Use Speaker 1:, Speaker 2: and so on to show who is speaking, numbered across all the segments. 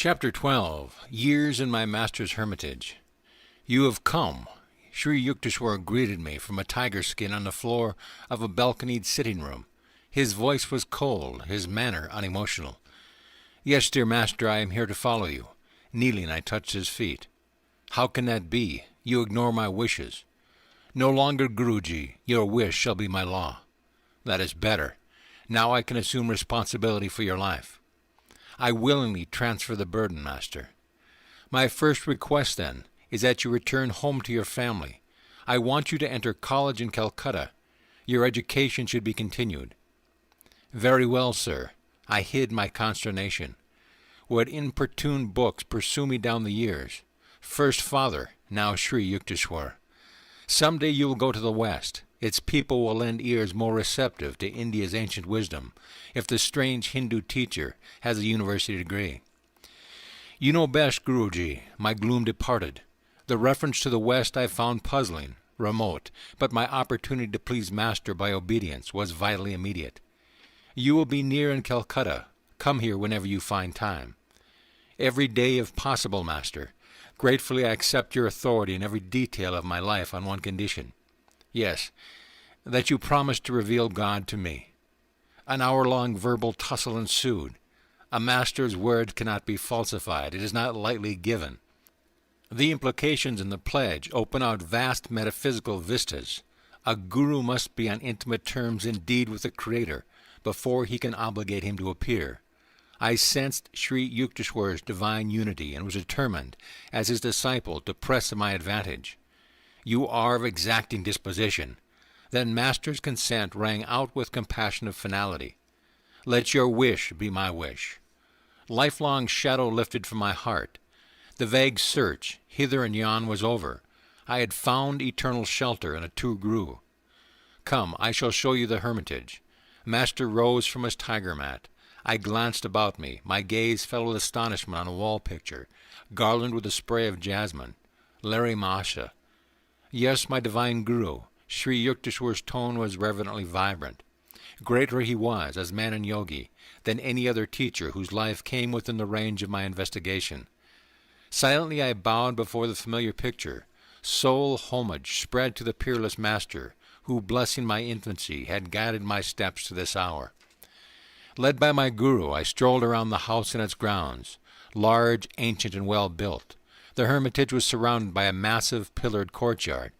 Speaker 1: Chapter 12. Years in my Master's Hermitage. You have come. Sri Yukteswar greeted me from a tiger skin on the floor of a balconied sitting room. His voice was cold, his manner unemotional. Yes, dear Master, I am here to follow you. Kneeling, I touched his feet. How can that be? You ignore my wishes. No longer, Guruji, your wish shall be my law. That is better. Now I can assume responsibility for your life. I willingly transfer the burden, Master. My first request, then, is that you return home to your family. I want you to enter college in Calcutta. Your education should be continued. Very well, sir. I hid my consternation. What importune books pursue me down the years? First father, now Sri Yukteswar. Some day you will go to the West. Its people will lend ears more receptive to India's ancient wisdom, if the strange Hindu teacher has a university degree. You know best, Guruji, my gloom departed. The reference to the West I found puzzling, remote, but my opportunity to please Master by obedience was vitally immediate. You will be near in Calcutta. Come here whenever you find time. Every day if possible, Master. Gratefully I accept your authority in every detail of my life on one condition. Yes, that you promise to reveal God to me. An hour-long verbal tussle ensued. A master's word cannot be falsified. It is not lightly given. The implications in the pledge open out vast metaphysical vistas. A guru must be on intimate terms indeed with the Creator before he can obligate him to appear. I sensed Sri Yukteswar's divine unity and was determined, as his disciple, to press my advantage. You are of exacting disposition. Then Master's consent rang out with compassionate finality. Let your wish be my wish. Lifelong shadow lifted from my heart. The vague search, hither and yon, was over. I had found eternal shelter in a true guru. Come, I shall show you the hermitage. Master rose from his tiger mat. I glanced about me. My gaze fell with astonishment on a wall picture, garlanded with a spray of jasmine. Larry Masha. Yes, my divine guru. Sri Yukteswar's tone was reverently vibrant. Greater he was, as man and yogi, than any other teacher whose life came within the range of my investigation. Silently I bowed before the familiar picture. Sole homage spread to the peerless Master, who, blessing my infancy, had guided my steps to this hour. Led by my guru, I strolled around the house and its grounds, large, ancient, and well-built. The hermitage was surrounded by a massive pillared courtyard.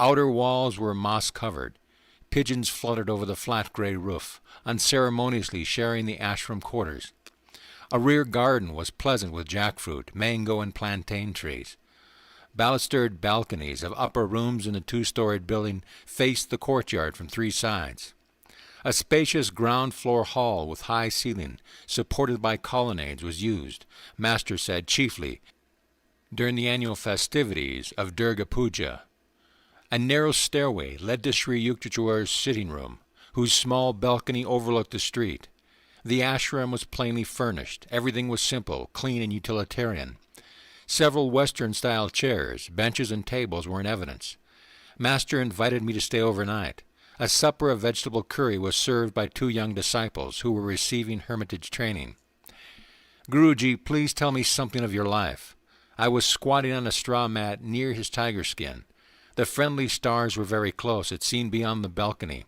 Speaker 1: Outer walls were moss-covered. Pigeons fluttered over the flat gray roof, unceremoniously sharing the ashram quarters. A rear garden was pleasant with jackfruit, mango, and plantain trees. Balustered balconies of upper rooms in the two-storied building faced the courtyard from three sides. A spacious ground-floor hall with high ceiling, supported by colonnades, was used, Master said, chiefly during the annual festivities of Durga Puja. A narrow stairway led to Sri Yukteswar's sitting room, whose small balcony overlooked the street. The ashram was plainly furnished. Everything was simple, clean, and utilitarian. Several Western-style chairs, benches, and tables were in evidence. Master invited me to stay overnight. A supper of vegetable curry was served by two young disciples who were receiving hermitage training. Guruji, please tell me something of your life. I was squatting on a straw mat near his tiger skin. The friendly stars were very close. It seemed beyond the balcony.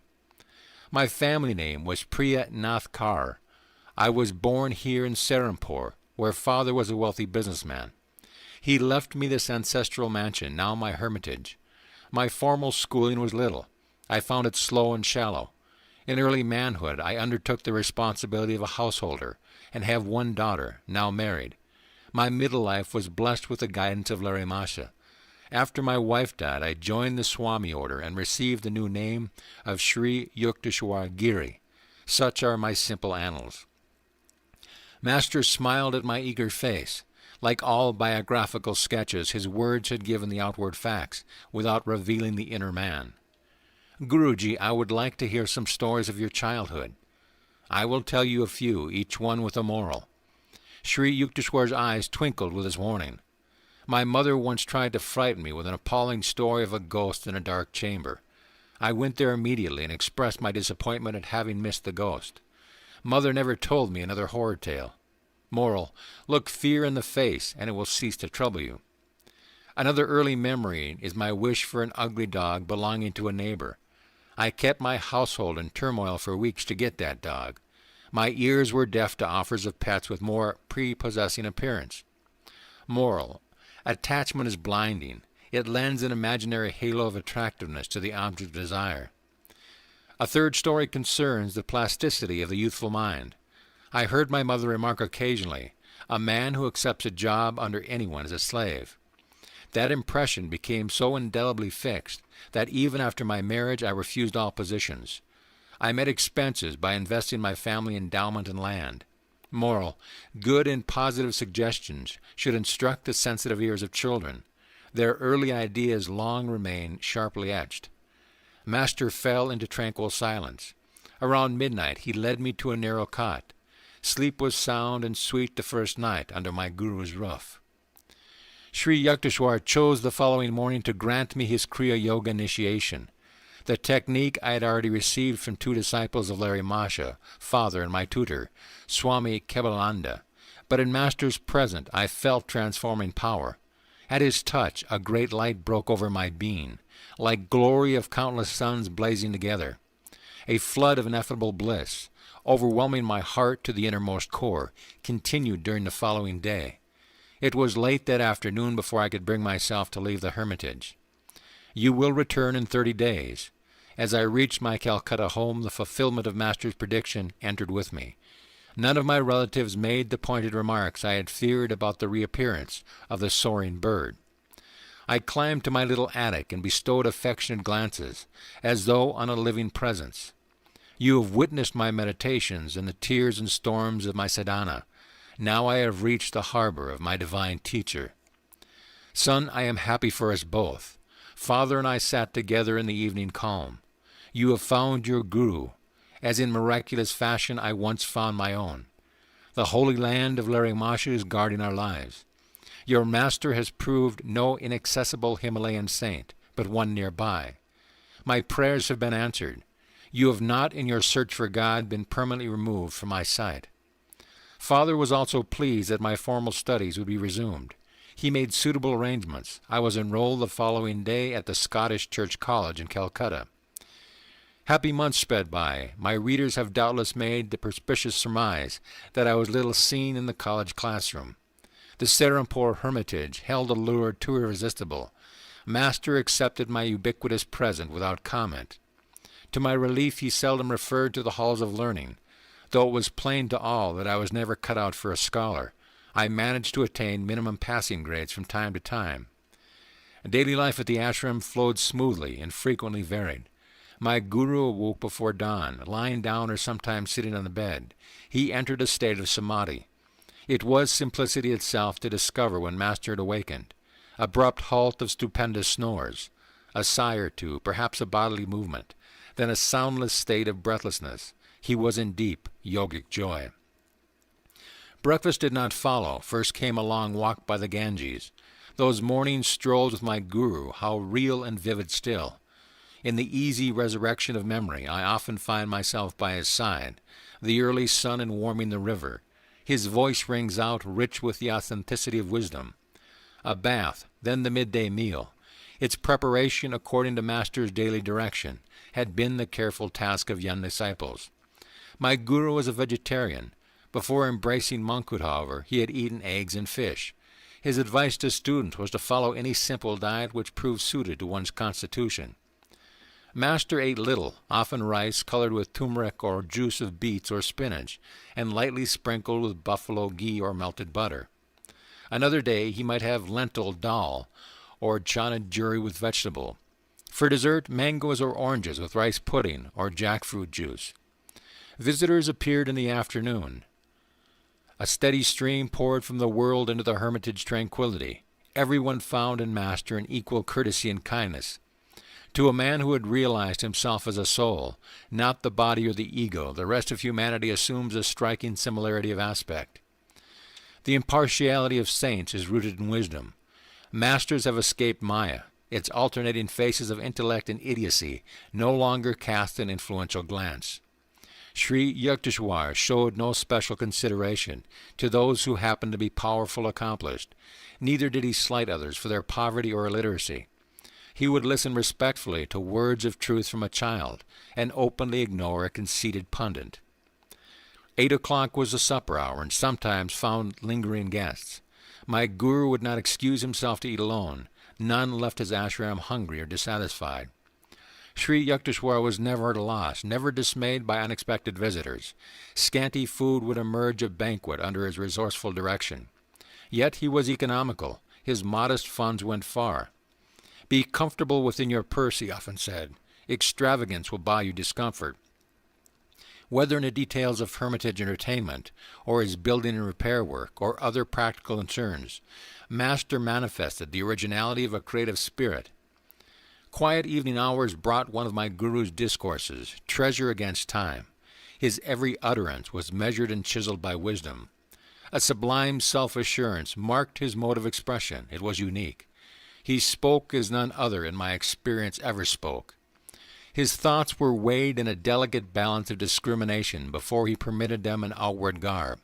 Speaker 1: My family name was Priya Nath Kaur. I was born here in Serampore, where father was a wealthy businessman. He left me this ancestral mansion, now my hermitage. My formal schooling was little. I found it slow and shallow. In early manhood, I undertook the responsibility of a householder and have one daughter, now married. My middle life was blessed with the guidance of Larry Masha. After my wife died, I joined the Swami order and received the new name of Sri Yukteswar Giri. Such are my simple annals. Master smiled at my eager face. Like all biographical sketches, his words had given the outward facts, without revealing the inner man. Guruji, I would like to hear some stories of your childhood. I will tell you a few, each one with a moral. Sri Yukteswar's eyes twinkled with his warning. My mother once tried to frighten me with an appalling story of a ghost in a dark chamber. I went there immediately and expressed my disappointment at having missed the ghost. Mother never told me another horror tale. Moral: look fear in the face, and it will cease to trouble you. Another early memory is my wish for an ugly dog belonging to a neighbor. I kept my household in turmoil for weeks to get that dog. My ears were deaf to offers of pets with more prepossessing appearance. Moral: attachment is blinding. It lends an imaginary halo of attractiveness to the object of desire. A third story concerns the plasticity of the youthful mind. I heard my mother remark occasionally, "A man who accepts a job under anyone is a slave." That impression became so indelibly fixed that even after my marriage I refused all positions. I met expenses by investing my family endowment in land. Moral: good and positive suggestions should instruct the sensitive ears of children. Their early ideas long remain sharply etched. Master fell into tranquil silence. Around midnight he led me to a narrow cot. Sleep was sound and sweet the first night under my guru's roof. Sri Yukteswar chose the following morning to grant me his Kriya Yoga initiation. The technique I had already received from 2 disciples of Larry Masha, father and my tutor, Swami Kebalananda, but in Master's presence I felt transforming power. At his touch a great light broke over my being, like glory of countless suns blazing together. A flood of ineffable bliss, overwhelming my heart to the innermost core, continued during the following day. It was late that afternoon before I could bring myself to leave the hermitage. You will return in 30 days. As I reached my Calcutta home, the fulfillment of Master's prediction entered with me. None of my relatives made the pointed remarks I had feared about the reappearance of the soaring bird. I climbed to my little attic and bestowed affectionate glances, as though on a living presence. You have witnessed my meditations and the tears and storms of my sadhana. Now I have reached the harbor of my divine teacher. Son, I am happy for us both. Father and I sat together in the evening calm. You have found your guru, as in miraculous fashion I once found my own. The holy land of Larimasha is guarding our lives. Your master has proved no inaccessible Himalayan saint, but one nearby. My prayers have been answered. You have not, in your search for God, been permanently removed from my sight. Father was also pleased that my formal studies would be resumed. He made suitable arrangements. I was enrolled the following day at the Scottish Church College in Calcutta. Happy months sped by. My readers have doubtless made the perspicacious surmise that I was little seen in the college classroom. The Serampore Hermitage held a lure too irresistible. Master accepted my ubiquitous present without comment. To my relief, he seldom referred to the halls of learning. Though it was plain to all that I was never cut out for a scholar, I managed to attain minimum passing grades from time to time. Daily life at the ashram flowed smoothly and frequently varied. My guru awoke before dawn, lying down or sometimes sitting on the bed. He entered a state of samadhi. It was simplicity itself to discover when Master had awakened. Abrupt halt of stupendous snores, a sigh or two, perhaps a bodily movement, then a soundless state of breathlessness. He was in deep yogic joy. Breakfast did not follow. First came a long walk by the Ganges. Those morning strolls with my guru, how real and vivid still. In the easy resurrection of memory, I often find myself by his side, the early sun and warming the river. His voice rings out, rich with the authenticity of wisdom. A bath, then the midday meal. Its preparation, according to Master's daily direction, had been the careful task of young disciples. My guru was a vegetarian. Before embracing monkhood, however, he had eaten eggs and fish. His advice to students was to follow any simple diet which proved suited to one's constitution. Master ate little, often rice colored with turmeric or juice of beets or spinach, and lightly sprinkled with buffalo ghee or melted butter. Another day he might have lentil dal, or chana juri with vegetable. For dessert, mangoes or oranges with rice pudding or jackfruit juice. Visitors appeared in the afternoon. A steady stream poured from the world into the hermitage tranquility. Everyone found in Master an equal courtesy and kindness. To a man who had realized himself as a soul, not the body or the ego, the rest of humanity assumes a striking similarity of aspect. The impartiality of saints is rooted in wisdom. Masters have escaped Maya. Its alternating faces of intellect and idiocy no longer cast an influential glance. Sri Yukteswar showed no special consideration to those who happened to be powerful or accomplished. Neither did he slight others for their poverty or illiteracy. He would listen respectfully to words of truth from a child and openly ignore a conceited pundit. 8 o'clock was the supper hour, and sometimes found lingering guests. My guru would not excuse himself to eat alone. None left his ashram hungry or dissatisfied. Sri Yukteswar was never at a loss, never dismayed by unexpected visitors. Scanty food would emerge a banquet under his resourceful direction. Yet he was economical. His modest funds went far. Be comfortable within your purse, he often said. Extravagance will buy you discomfort. Whether in the details of hermitage entertainment, or his building and repair work, or other practical concerns, Master manifested the originality of a creative spirit. Quiet evening hours brought one of my guru's discourses, treasure against time. His every utterance was measured and chiseled by wisdom. A sublime self-assurance marked his mode of expression. It was unique. He spoke as none other in my experience ever spoke. His thoughts were weighed in a delicate balance of discrimination before he permitted them an outward garb.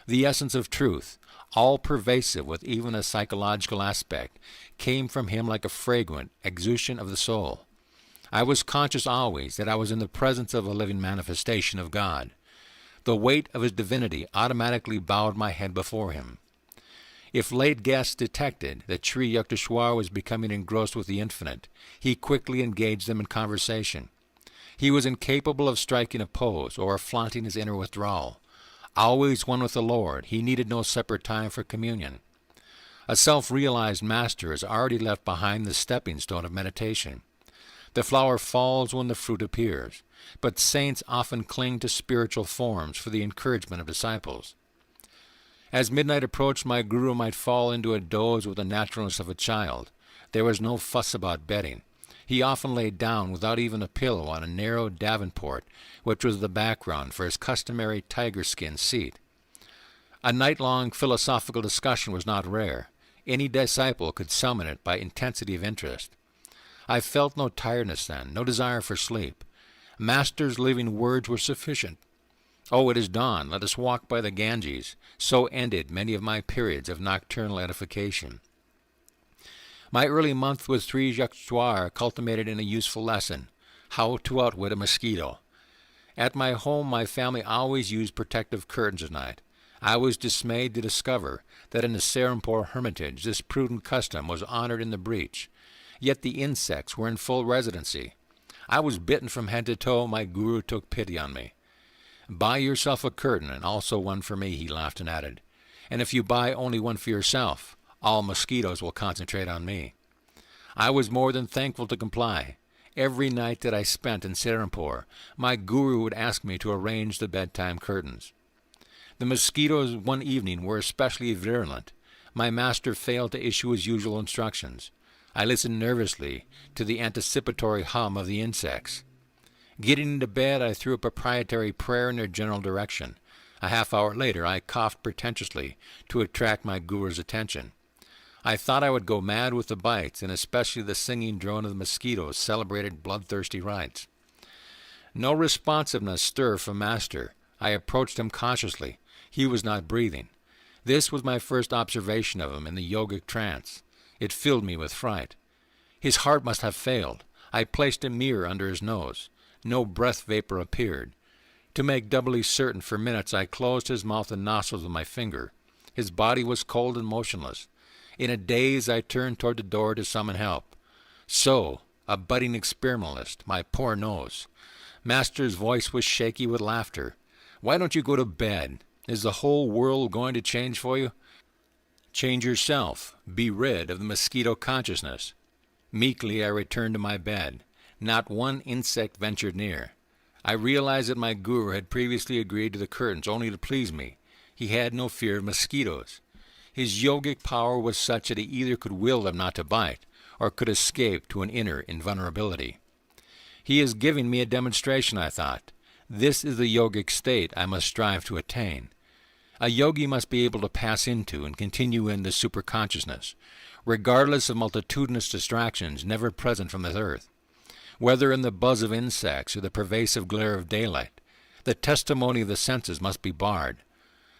Speaker 1: The essence of truth, all-pervasive with even a psychological aspect, came from him like a fragrant exusion of the soul. I was conscious always that I was in the presence of a living manifestation of God. The weight of his divinity automatically bowed my head before him. If late guests detected that Sri Yukteswar was becoming engrossed with the infinite, he quickly engaged them in conversation. He was incapable of striking a pose or of flaunting his inner withdrawal. Always one with the Lord, he needed no separate time for communion. A self-realized master has already left behind the stepping stone of meditation. The flower falls when the fruit appears, but saints often cling to spiritual forms for the encouragement of disciples. As midnight approached, my guru might fall into a doze with the naturalness of a child. There was no fuss about bedding. He often lay down without even a pillow on a narrow davenport, which was the background for his customary tiger-skin seat. A night-long philosophical discussion was not rare. Any disciple could summon it by intensity of interest. I felt no tiredness then, no desire for sleep. Master's living words were sufficient. Oh, it is dawn, let us walk by the Ganges. So ended many of my periods of nocturnal edification. My early month with Sri Yukteswar culminated in a useful lesson, how to outwit a mosquito. At my home, my family always used protective curtains at night. I was dismayed to discover that in the Serampore hermitage this prudent custom was honored in the breach. Yet the insects were in full residency. I was bitten from head to toe. My guru took pity on me. Buy yourself a curtain, and also one for me, he laughed and added. And if you buy only one for yourself, all mosquitoes will concentrate on me. I was more than thankful to comply. Every night that I spent in Serampore, my guru would ask me to arrange the bedtime curtains. The mosquitoes one evening were especially virulent. My master failed to issue his usual instructions. I listened nervously to the anticipatory hum of the insects. Getting into bed, I threw a proprietary prayer in their general direction. A half-hour later, I coughed pretentiously to attract my guru's attention. I thought I would go mad with the bites, and especially the singing drone of the mosquitoes celebrated bloodthirsty rites. No responsiveness stirred from Master. I approached him cautiously. He was not breathing. This was my first observation of him in the yogic trance. It filled me with fright. His heart must have failed. I placed a mirror under his nose. No breath vapor appeared. To make doubly certain, for minutes I closed his mouth and nostrils with my finger. His body was cold and motionless. In a daze I turned toward the door to summon help. So, a budding experimentalist, my poor nose. Master's voice was shaky with laughter. Why don't you go to bed? Is the whole world going to change for you? Change yourself. Be rid of the mosquito consciousness. Meekly I returned to my bed. Not one insect ventured near. I realized that my guru had previously agreed to the curtains only to please me. He had no fear of mosquitoes. His yogic power was such that he either could will them not to bite, or could escape to an inner invulnerability. He is giving me a demonstration, I thought. This is the yogic state I must strive to attain. A yogi must be able to pass into and continue in the superconsciousness, regardless of multitudinous distractions never present from this earth. Whether in the buzz of insects or the pervasive glare of daylight, The testimony of the senses must be barred.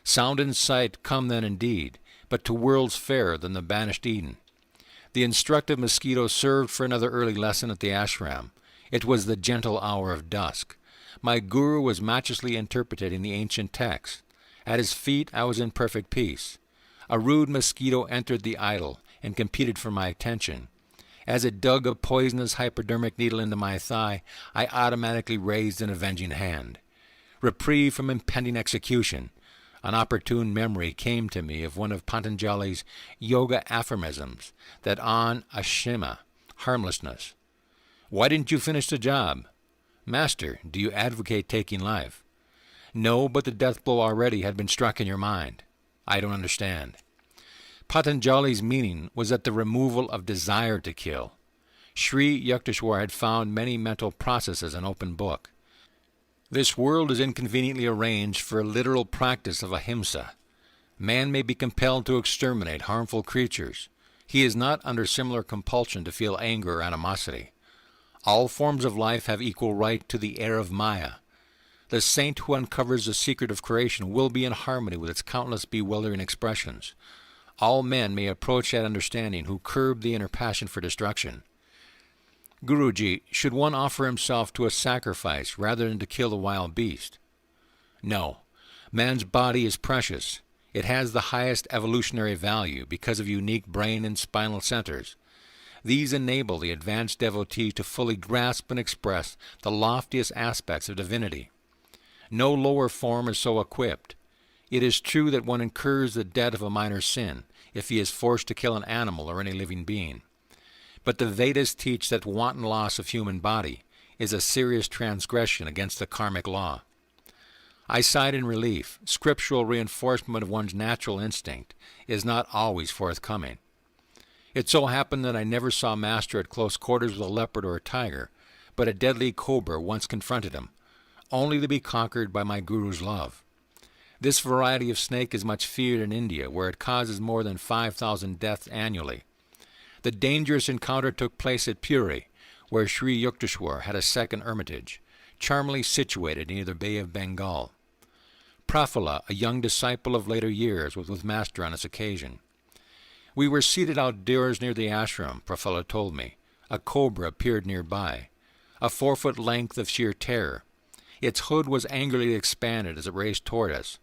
Speaker 1: Sound and sight come then indeed, but to worlds fairer than the banished Eden. The instructive mosquito served for another early lesson at the ashram. It was the gentle hour of dusk. My guru was matchlessly interpreting the ancient text. At his feet I was in perfect peace. A rude mosquito entered the idol and competed for my attention. As it dug a poisonous hypodermic needle into my thigh, I automatically raised an avenging hand. Reprieve from impending execution. An opportune memory came to me of one of Patanjali's yoga aphorisms, that on ashima, harmlessness. Why didn't you finish the job? Master, do you advocate taking life? No, but the death blow already had been struck in your mind. I don't understand. Patanjali's meaning was that the removal of desire to kill. Sri Yukteswar had found many mental processes an open book. This world is inconveniently arranged for a literal practice of ahimsa. Man may be compelled to exterminate harmful creatures. He is not under similar compulsion to feel anger or animosity. All forms of life have equal right to the air of Maya. The saint who uncovers the secret of creation will be in harmony with its countless bewildering expressions. All men may approach that understanding who curb the inner passion for destruction. Guruji, should one offer himself to a sacrifice rather than to kill the wild beast? No. Man's body is precious. It has the highest evolutionary value because of unique brain and spinal centers. These enable the advanced devotee to fully grasp and express the loftiest aspects of divinity. No lower form is so equipped. It is true that one incurs the debt of a minor sin if he is forced to kill an animal or any living being. But the Vedas teach that wanton loss of human body is a serious transgression against the karmic law. I sighed in relief. Scriptural reinforcement of one's natural instinct is not always forthcoming. It so happened that I never saw Master at close quarters with a leopard or a tiger, but a deadly cobra once confronted him, only to be conquered by my Guru's love. This variety of snake is much feared in India, where it causes more than 5,000 deaths annually. The dangerous encounter took place at Puri, where Sri Yukteswar had a second hermitage, charmingly situated near the Bay of Bengal. Prafulla, a young disciple of later years, was with Master on this occasion. We were seated outdoors near the ashram, Prafulla told me. A cobra appeared nearby, a 4-foot length of sheer terror. Its hood was angrily expanded as it raced toward us.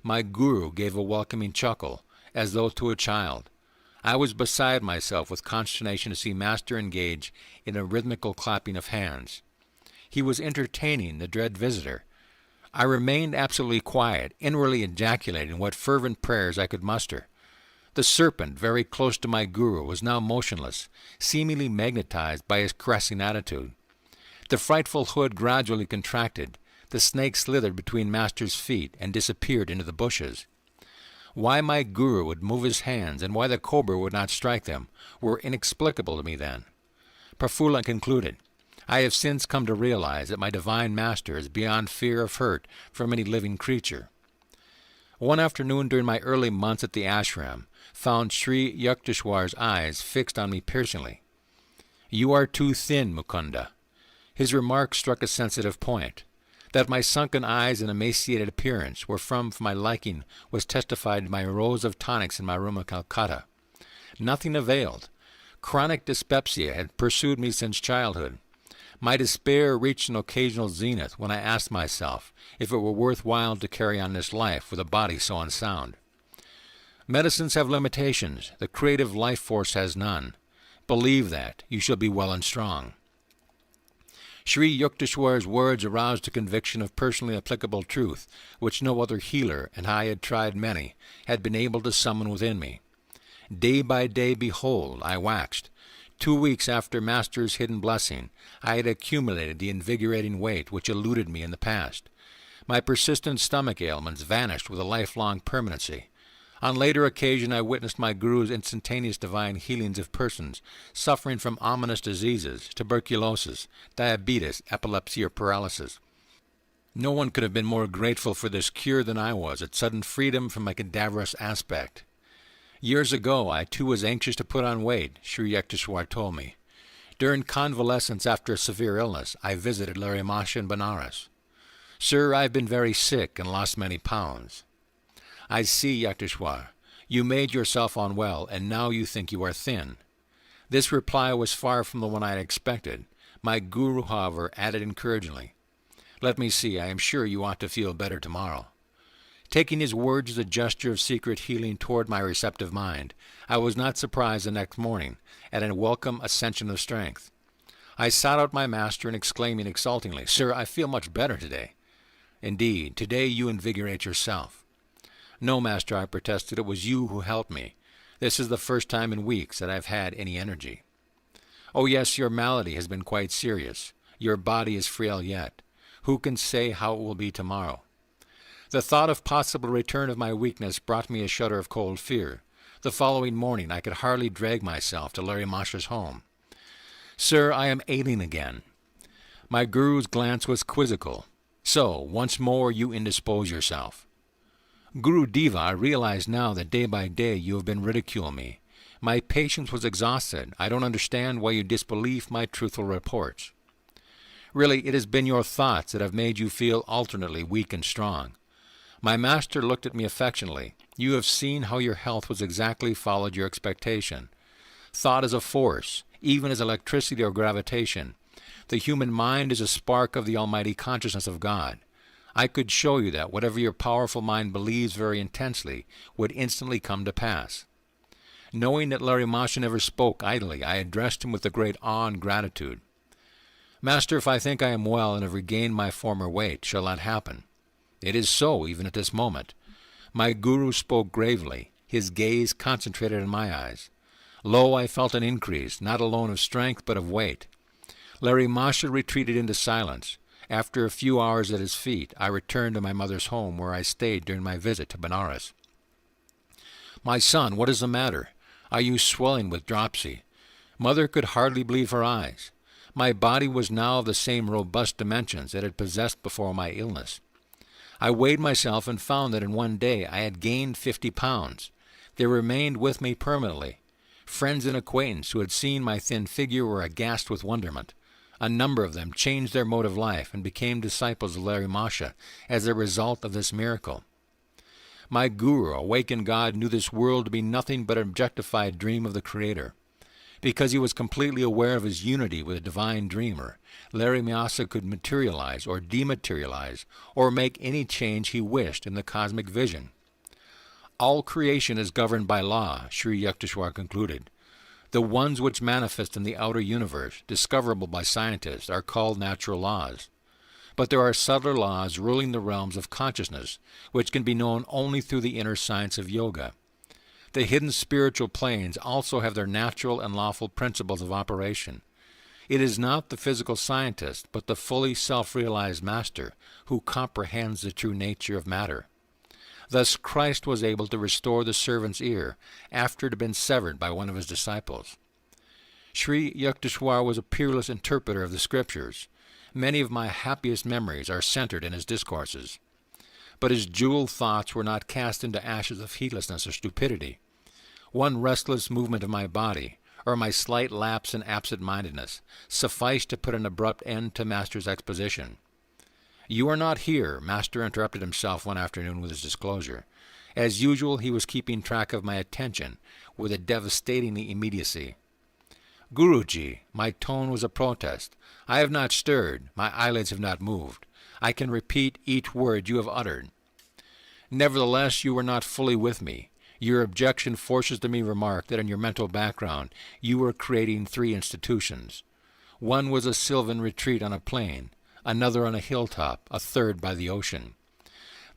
Speaker 1: My guru gave a welcoming chuckle, as though to a child. I was beside myself with consternation to see Master engage in a rhythmical clapping of hands. He was entertaining the dread visitor. I remained absolutely quiet, inwardly ejaculating what fervent prayers I could muster. The serpent, very close to my guru, was now motionless, seemingly magnetized by his caressing attitude. The frightful hood gradually contracted. The snake slithered between Master's feet and disappeared into the bushes. Why my guru would move his hands and why the cobra would not strike them were inexplicable to me then. Prafulla concluded, I have since come to realize that my divine Master is beyond fear of hurt from any living creature. One afternoon during my early months at the ashram, found Sri Yukteswar's eyes fixed on me piercingly. You are too thin, Mukunda. His remark struck a sensitive point. That my sunken eyes and emaciated appearance were for my liking was testified by rows of tonics in my room at Calcutta. Nothing availed. Chronic dyspepsia had pursued me since childhood. My despair reached an occasional zenith when I asked myself if it were worthwhile to carry on this life with a body so unsound. Medicines have limitations. The creative life force has none. Believe that. You shall be well and strong. Sri Yukteswar's words aroused a conviction of personally applicable truth, which no other healer, and I had tried many, had been able to summon within me. Day by day, behold, I waxed. 2 weeks after Master's hidden blessing, I had accumulated the invigorating weight which eluded me in the past. My persistent stomach ailments vanished with a lifelong permanency. On later occasion I witnessed my Guru's instantaneous divine healings of persons suffering from ominous diseases, tuberculosis, diabetes, epilepsy, or paralysis. No one could have been more grateful for this cure than I was at sudden freedom from my cadaverous aspect. Years ago I too was anxious to put on weight, Sri Yukteswar told me. During convalescence after a severe illness, I visited Larimasha in Benares. Sir, I have been very sick and lost many pounds. I see, Yukteswar. You made yourself unwell, and now you think you are thin. This reply was far from the one I had expected. My guru, however, added encouragingly, Let me see, I am sure you ought to feel better tomorrow. Taking his words as a gesture of secret healing toward my receptive mind, I was not surprised the next morning at a welcome ascension of strength. I sought out my master and exclaiming exultingly, Sir, I feel much better today. Indeed, today you invigorate yourself. No, master, I protested, it was you who helped me. This is the first time in weeks that I've had any energy. Oh yes, your malady has been quite serious. Your body is frail yet. Who can say how it will be tomorrow? The thought of possible return of my weakness brought me a shudder of cold fear. The following morning I could hardly drag myself to Larry Masha's home. Sir, I am ailing again. My guru's glance was quizzical. So, once more you indispose yourself. Guru Deva, I realize now that day by day you have been ridiculing me. My patience was exhausted. I don't understand why you disbelieve my truthful reports. Really, it has been your thoughts that have made you feel alternately weak and strong. My master looked at me affectionately. You have seen how your health was exactly followed your expectation. Thought is a force, even as electricity or gravitation. The human mind is a spark of the almighty consciousness of God. I could show you that whatever your powerful mind believes very intensely would instantly come to pass. Knowing that Larry Masha never spoke idly, I addressed him with a great awe and gratitude. Master, if I think I am well and have regained my former weight, shall that happen? It is so, even at this moment. My guru spoke gravely, his gaze concentrated in my eyes. Lo, I felt an increase, not alone of strength, but of weight. Larry Masha retreated into silence. After a few hours at his feet, I returned to my mother's home, where I stayed during my visit to Benares. My son, what is the matter? Are you swelling with dropsy? Mother could hardly believe her eyes. My body was now of the same robust dimensions it had possessed before my illness. I weighed myself and found that in one day I had gained 50 pounds. They remained with me permanently. Friends and acquaintance who had seen my thin figure were aghast with wonderment. A number of them changed their mode of life and became disciples of Larry Masha as a result of this miracle. My guru, awakened God, knew this world to be nothing but an objectified dream of the Creator. Because he was completely aware of his unity with the divine dreamer, Larry Masha could materialize or dematerialize or make any change he wished in the cosmic vision. All creation is governed by law, Sri Yukteswar concluded. The ones which manifest in the outer universe, discoverable by scientists, are called natural laws. But there are subtler laws ruling the realms of consciousness, which can be known only through the inner science of yoga. The hidden spiritual planes also have their natural and lawful principles of operation. It is not the physical scientist, but the fully self-realized master who comprehends the true nature of matter. Thus Christ was able to restore the servant's ear after it had been severed by one of his disciples. Sri Yukteswar was a peerless interpreter of the Scriptures. Many of my happiest memories are centered in his discourses. But his jeweled thoughts were not cast into ashes of heedlessness or stupidity. One restless movement of my body, or my slight lapse in absent-mindedness, sufficed to put an abrupt end to Master's exposition. You are not here, Master interrupted himself one afternoon with his disclosure. As usual, he was keeping track of my attention with a devastating immediacy. Guruji, my tone was a protest. I have not stirred, my eyelids have not moved. I can repeat each word you have uttered. Nevertheless, you were not fully with me. Your objection forces me to remark that in your mental background you were creating 3 institutions. One was a sylvan retreat on a plain, another on a hilltop, a third by the ocean.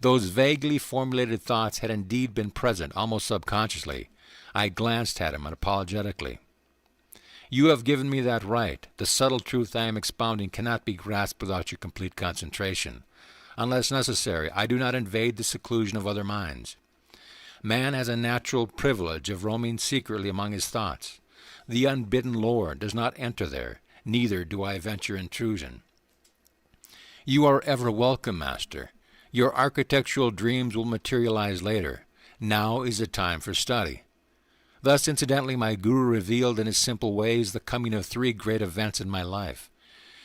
Speaker 1: Those vaguely formulated thoughts had indeed been present, almost subconsciously. I glanced at him apologetically. You have given me that right. The subtle truth I am expounding cannot be grasped without your complete concentration. Unless necessary, I do not invade the seclusion of other minds. Man has a natural privilege of roaming secretly among his thoughts. The unbidden Lord does not enter there, neither do I venture intrusion. You are ever welcome, Master. Your architectural dreams will materialize later. Now is the time for study. Thus, incidentally, my Guru revealed in his simple ways the coming of 3 great events in my life.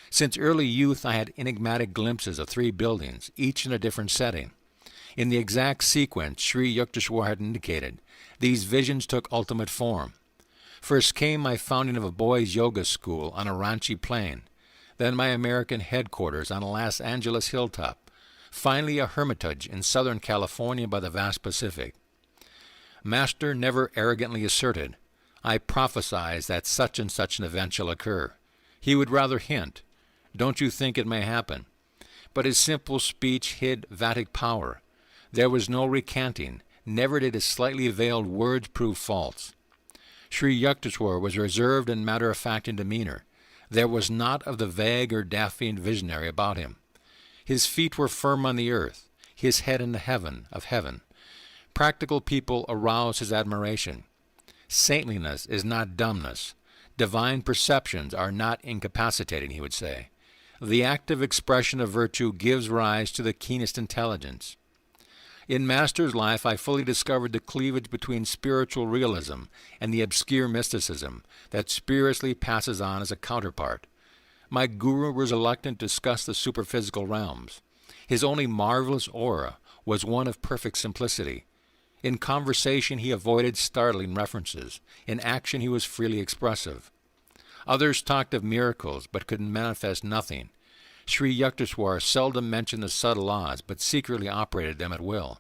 Speaker 1: Since early youth, I had enigmatic glimpses of 3 buildings, each in a different setting. In the exact sequence Sri Yukteswar had indicated, these visions took ultimate form. First came my founding of a boys' yoga school on a Ranchi plain, then my American headquarters on a Los Angeles hilltop, finally a hermitage in Southern California by the vast Pacific. Master never arrogantly asserted, I prophesize that such and such an event shall occur. He would rather hint, don't you think it may happen? But his simple speech hid Vedic power. There was no recanting. Never did his slightly veiled words prove false. Sri Yukteswar was reserved and matter-of-fact in demeanor. There was naught of the vague or daffy and visionary about him. His feet were firm on the earth, his head in the heaven of heaven. Practical people aroused his admiration. Saintliness is not dumbness. Divine perceptions are not incapacitating, he would say. The active expression of virtue gives rise to the keenest intelligence. In Master's life, I fully discovered the cleavage between spiritual realism and the obscure mysticism that spuriously passes on as a counterpart. My guru was reluctant to discuss the superphysical realms. His only marvelous aura was one of perfect simplicity. In conversation, he avoided startling references. In action, he was freely expressive. Others talked of miracles, but could manifest nothing. Sri Yukteswar seldom mentioned the subtle laws, but secretly operated them at will.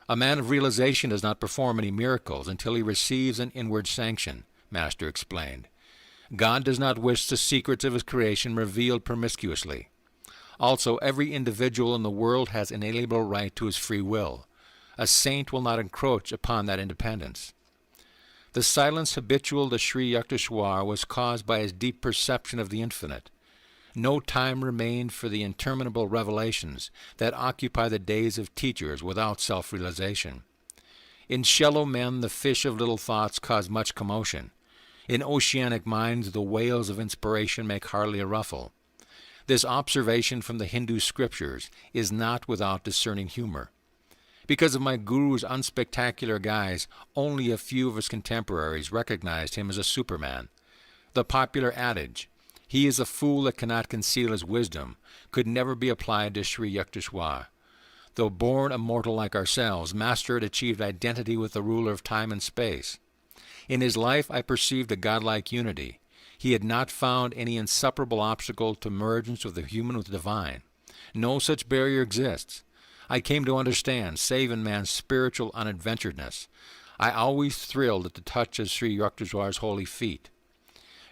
Speaker 1: A man of realization does not perform any miracles until he receives an inward sanction, Master explained. God does not wish the secrets of his creation revealed promiscuously. Also, every individual in the world has inalienable right to his free will. A saint will not encroach upon that independence. The silence habitual to Sri Yukteswar was caused by his deep perception of the infinite. No time remained for the interminable revelations that occupy the days of teachers without self-realization. In shallow men, the fish of little thoughts cause much commotion. In oceanic minds, the whales of inspiration make hardly a ruffle. This observation from the Hindu scriptures is not without discerning humor. Because of my guru's unspectacular guise, only a few of his contemporaries recognized him as a superman. The popular adage, he is a fool that cannot conceal his wisdom, could never be applied to Sri Yukteswar. Though born a mortal like ourselves, Master had achieved identity with the ruler of time and space. In his life I perceived a godlike unity. He had not found any insuperable obstacle to mergence of the human with the divine. No such barrier exists. I came to understand, save in man's spiritual unadventuredness. I always thrilled at the touch of Sri Yukteswar's holy feet.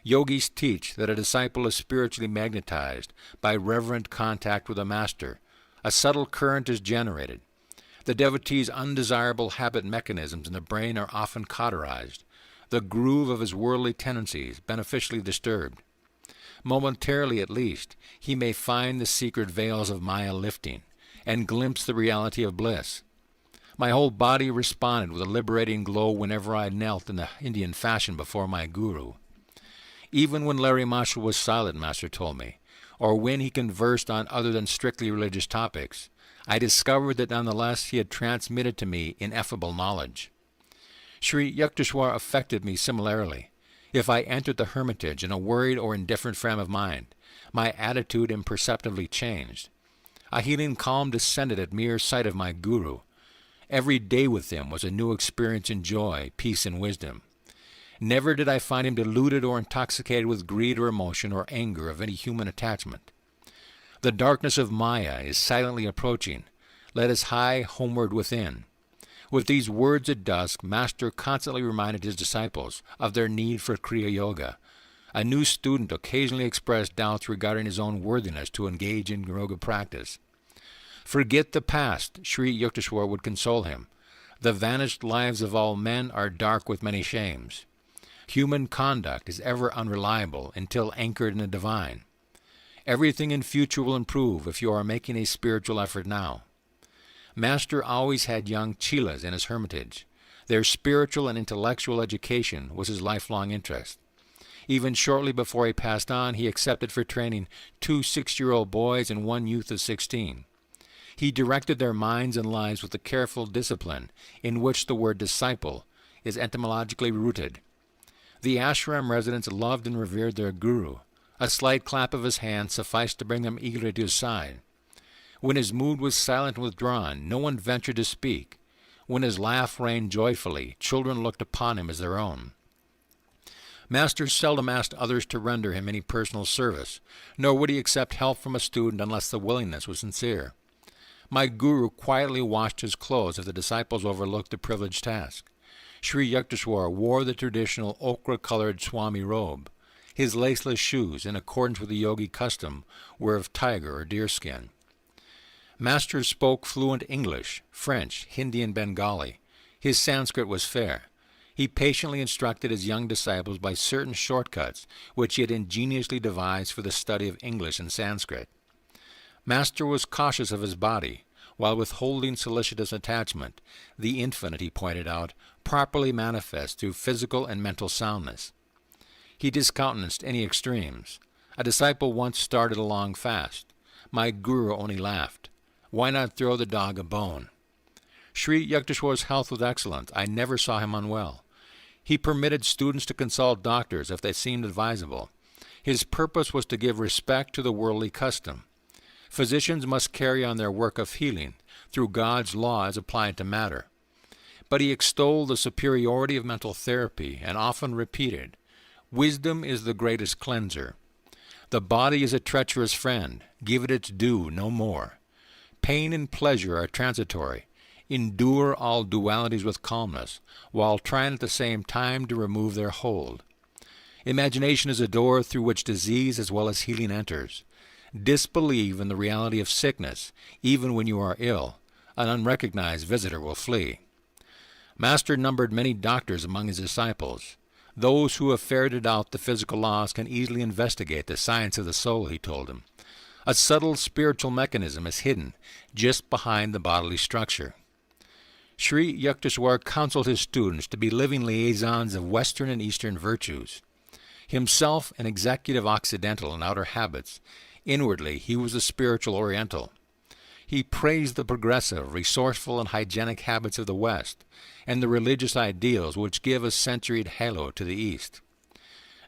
Speaker 1: Yogis teach that a disciple is spiritually magnetized by reverent contact with a master. A subtle current is generated. The devotee's undesirable habit mechanisms in the brain are often cauterized, the groove of his worldly tendencies beneficially disturbed. Momentarily at least, he may find the secret veils of Maya lifting, and glimpse the reality of bliss. My whole body responded with a liberating glow whenever I knelt in the Indian fashion before my guru. Even when Larry Marshall was silent, Master told me, or when he conversed on other than strictly religious topics, I discovered that nonetheless he had transmitted to me ineffable knowledge. Sri Yukteswar affected me similarly. If I entered the hermitage in a worried or indifferent frame of mind, my attitude imperceptibly changed. A healing calm descended at mere sight of my guru. Every day with him was a new experience in joy, peace, and wisdom. Never did I find him deluded or intoxicated with greed or emotion or anger of any human attachment. The darkness of Maya is silently approaching. Let us hie homeward within. With these words at dusk, Master constantly reminded his disciples of their need for Kriya Yoga. A new student occasionally expressed doubts regarding his own worthiness to engage in yoga practice. Forget the past, Sri Yukteswar would console him. The vanished lives of all men are dark with many shames. Human conduct is ever unreliable until anchored in the divine. Everything in future will improve if you are making a spiritual effort now. Master always had young chelas in his hermitage. Their spiritual and intellectual education was his lifelong interest. Even shortly before he passed on, he accepted for training 2 6-year-old boys and 1 youth of 16. He directed their minds and lives with a careful discipline in which the word disciple is etymologically rooted. The ashram residents loved and revered their guru, A slight clap of his hand sufficed to bring them eagerly to his side. When his mood was silent and withdrawn, no one ventured to speak. When his laugh rang joyfully, children looked upon him as their own. Master seldom asked others to render him any personal service, nor would he accept help from a student unless the willingness was sincere. My guru quietly washed his clothes if the disciples overlooked the privileged task. Sri Yukteswar wore the traditional ochre-colored Swami robe. His laceless shoes, in accordance with the yogi custom, were of tiger or deerskin. Master spoke fluent English, French, Hindi, and Bengali. His Sanskrit was fair. He patiently instructed his young disciples by certain shortcuts which he had ingeniously devised for the study of English and Sanskrit. Master was cautious of his body, while withholding solicitous attachment, the infinite, he pointed out, properly manifest through physical and mental soundness. He discountenanced any extremes. A disciple once started along fast. My guru only laughed. Why not throw the dog a bone? Sri Yukteswar's health was excellent. I never saw him unwell. He permitted students to consult doctors if they seemed advisable. His purpose was to give respect to the worldly custom. Physicians must carry on their work of healing through God's law as applied to matter. But he extolled the superiority of mental therapy and often repeated, "Wisdom is the greatest cleanser. The body is a treacherous friend. Give it its due, no more. Pain and pleasure are transitory. Endure all dualities with calmness, while trying at the same time to remove their hold. Imagination is a door through which disease as well as healing enters. Disbelieve in the reality of sickness, even when you are ill. An unrecognized visitor will flee." Master numbered many doctors among his disciples. Those who have ferreted out the physical laws can easily investigate the science of the soul, he told him. A subtle spiritual mechanism is hidden just behind the bodily structure. Sri Yukteswar counseled his students to be living liaisons of Western and Eastern virtues. Himself an executive Occidental in outer habits, inwardly he was a spiritual Oriental. He praised the progressive, resourceful, and hygienic habits of the West, and the religious ideals which give a centuried halo to the East.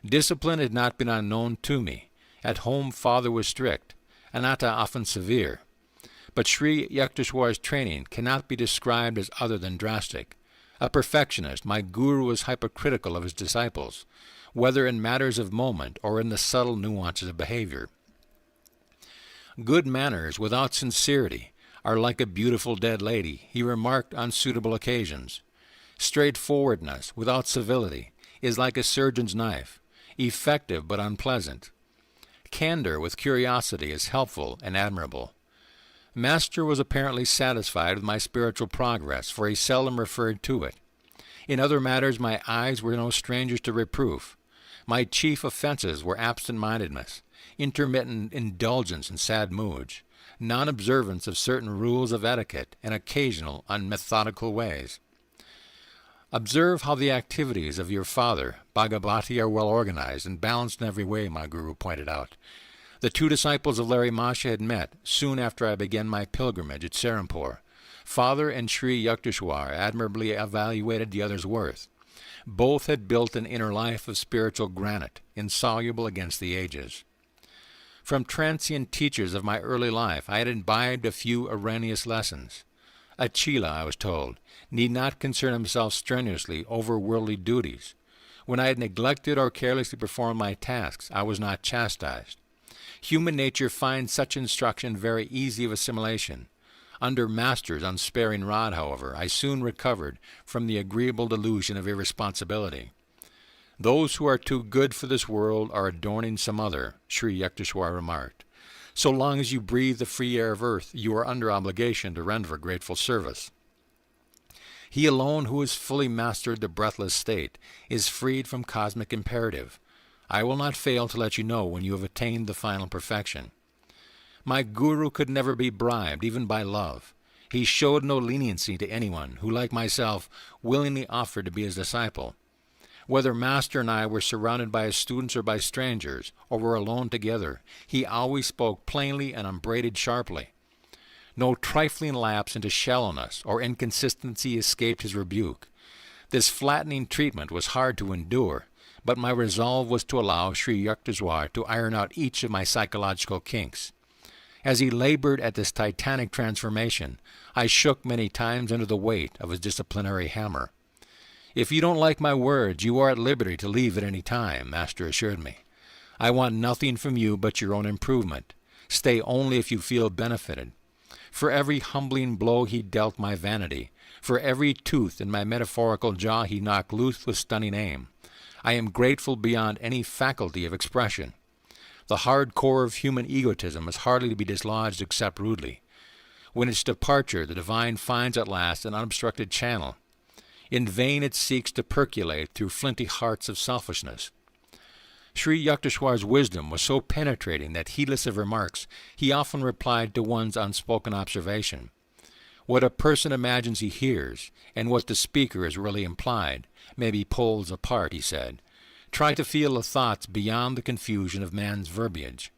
Speaker 1: Discipline had not been unknown to me. At home father was strict, anatta often severe. But Sri Yukteswar's training cannot be described as other than drastic. A perfectionist, my guru was hypocritical of his disciples, whether in matters of moment or in the subtle nuances of behavior. Good manners without sincerity are like a beautiful dead lady, he remarked on suitable occasions. Straightforwardness without civility is like a surgeon's knife, effective but unpleasant. Candor with curiosity is helpful and admirable. Master was apparently satisfied with my spiritual progress, for he seldom referred to it. In other matters my eyes were no strangers to reproof. My chief offenses were absent-mindedness, intermittent indulgence in sad moods, non-observance of certain rules of etiquette, and occasional unmethodical ways. Observe how the activities of your father, Bhagavati, are well organized and balanced in every way, my guru pointed out. The two disciples of Larry Masha had met soon after I began my pilgrimage at Serampore. Father and Sri Yukteswar admirably evaluated the other's worth. Both had built an inner life of spiritual granite, insoluble against the ages. From transient teachers of my early life I had imbibed a few erroneous lessons. A Chela, I was told, need not concern himself strenuously over worldly duties. When I had neglected or carelessly performed my tasks, I was not chastised. Human nature finds such instruction very easy of assimilation. Under Master's unsparing rod, however, I soon recovered from the agreeable delusion of irresponsibility. Those who are too good for this world are adorning some other, Sri Yukteswar remarked. So long as you breathe the free air of earth, you are under obligation to render grateful service. He alone who has fully mastered the breathless state is freed from cosmic imperative. I will not fail to let you know when you have attained the final perfection. My guru could never be bribed, even by love. He showed no leniency to anyone who, like myself, willingly offered to be his disciple. Whether Master and I were surrounded by his students or by strangers, or were alone together, he always spoke plainly and upbraided sharply. No trifling lapse into shallowness or inconsistency escaped his rebuke. This flattening treatment was hard to endure, but my resolve was to allow Sri Yukteswar to iron out each of my psychological kinks. As he labored at this titanic transformation, I shook many times under the weight of his disciplinary hammer. "If you don't like my words, you are at liberty to leave at any time," Master assured me. "I want nothing from you but your own improvement. Stay only if you feel benefited." For every humbling blow he dealt my vanity, for every tooth in my metaphorical jaw he knocked loose with stunning aim, I am grateful beyond any faculty of expression. The hard core of human egotism is hardly to be dislodged except rudely. When its departure, the divine finds at last an unobstructed channel. In vain it seeks to percolate through flinty hearts of selfishness. Sri Yukteswar's wisdom was so penetrating that, heedless of remarks, he often replied to one's unspoken observation. What a person imagines he hears, and what the speaker has really implied, may be poles apart, he said. Try to feel the thoughts beyond the confusion of man's verbiage.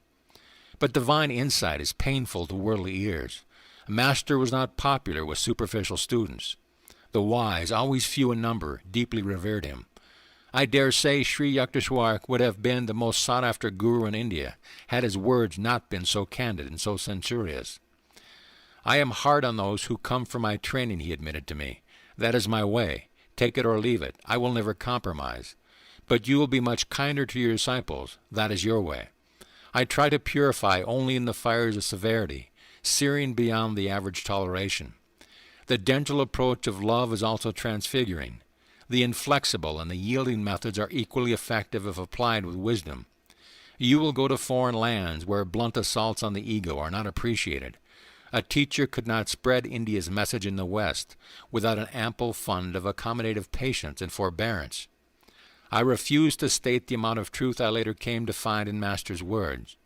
Speaker 1: But divine insight is painful to worldly ears. Master was not popular with superficial students. The wise, always few in number, deeply revered him. I dare say Sri Yukteswar would have been the most sought-after guru in India, had his words not been so candid and so censorious. "I am hard on those who come for my training," he admitted to me. "That is my way. Take it or leave it. I will never compromise. But you will be much kinder to your disciples. That is your way. I try to purify only in the fires of severity, searing beyond the average toleration. The gentle approach of love is also transfiguring. The inflexible and the yielding methods are equally effective if applied with wisdom. You will go to foreign lands where blunt assaults on the ego are not appreciated. A teacher could not spread India's message in the West without an ample fund of accommodative patience and forbearance. I refuse to state the amount of truth I later came to find in Master's words.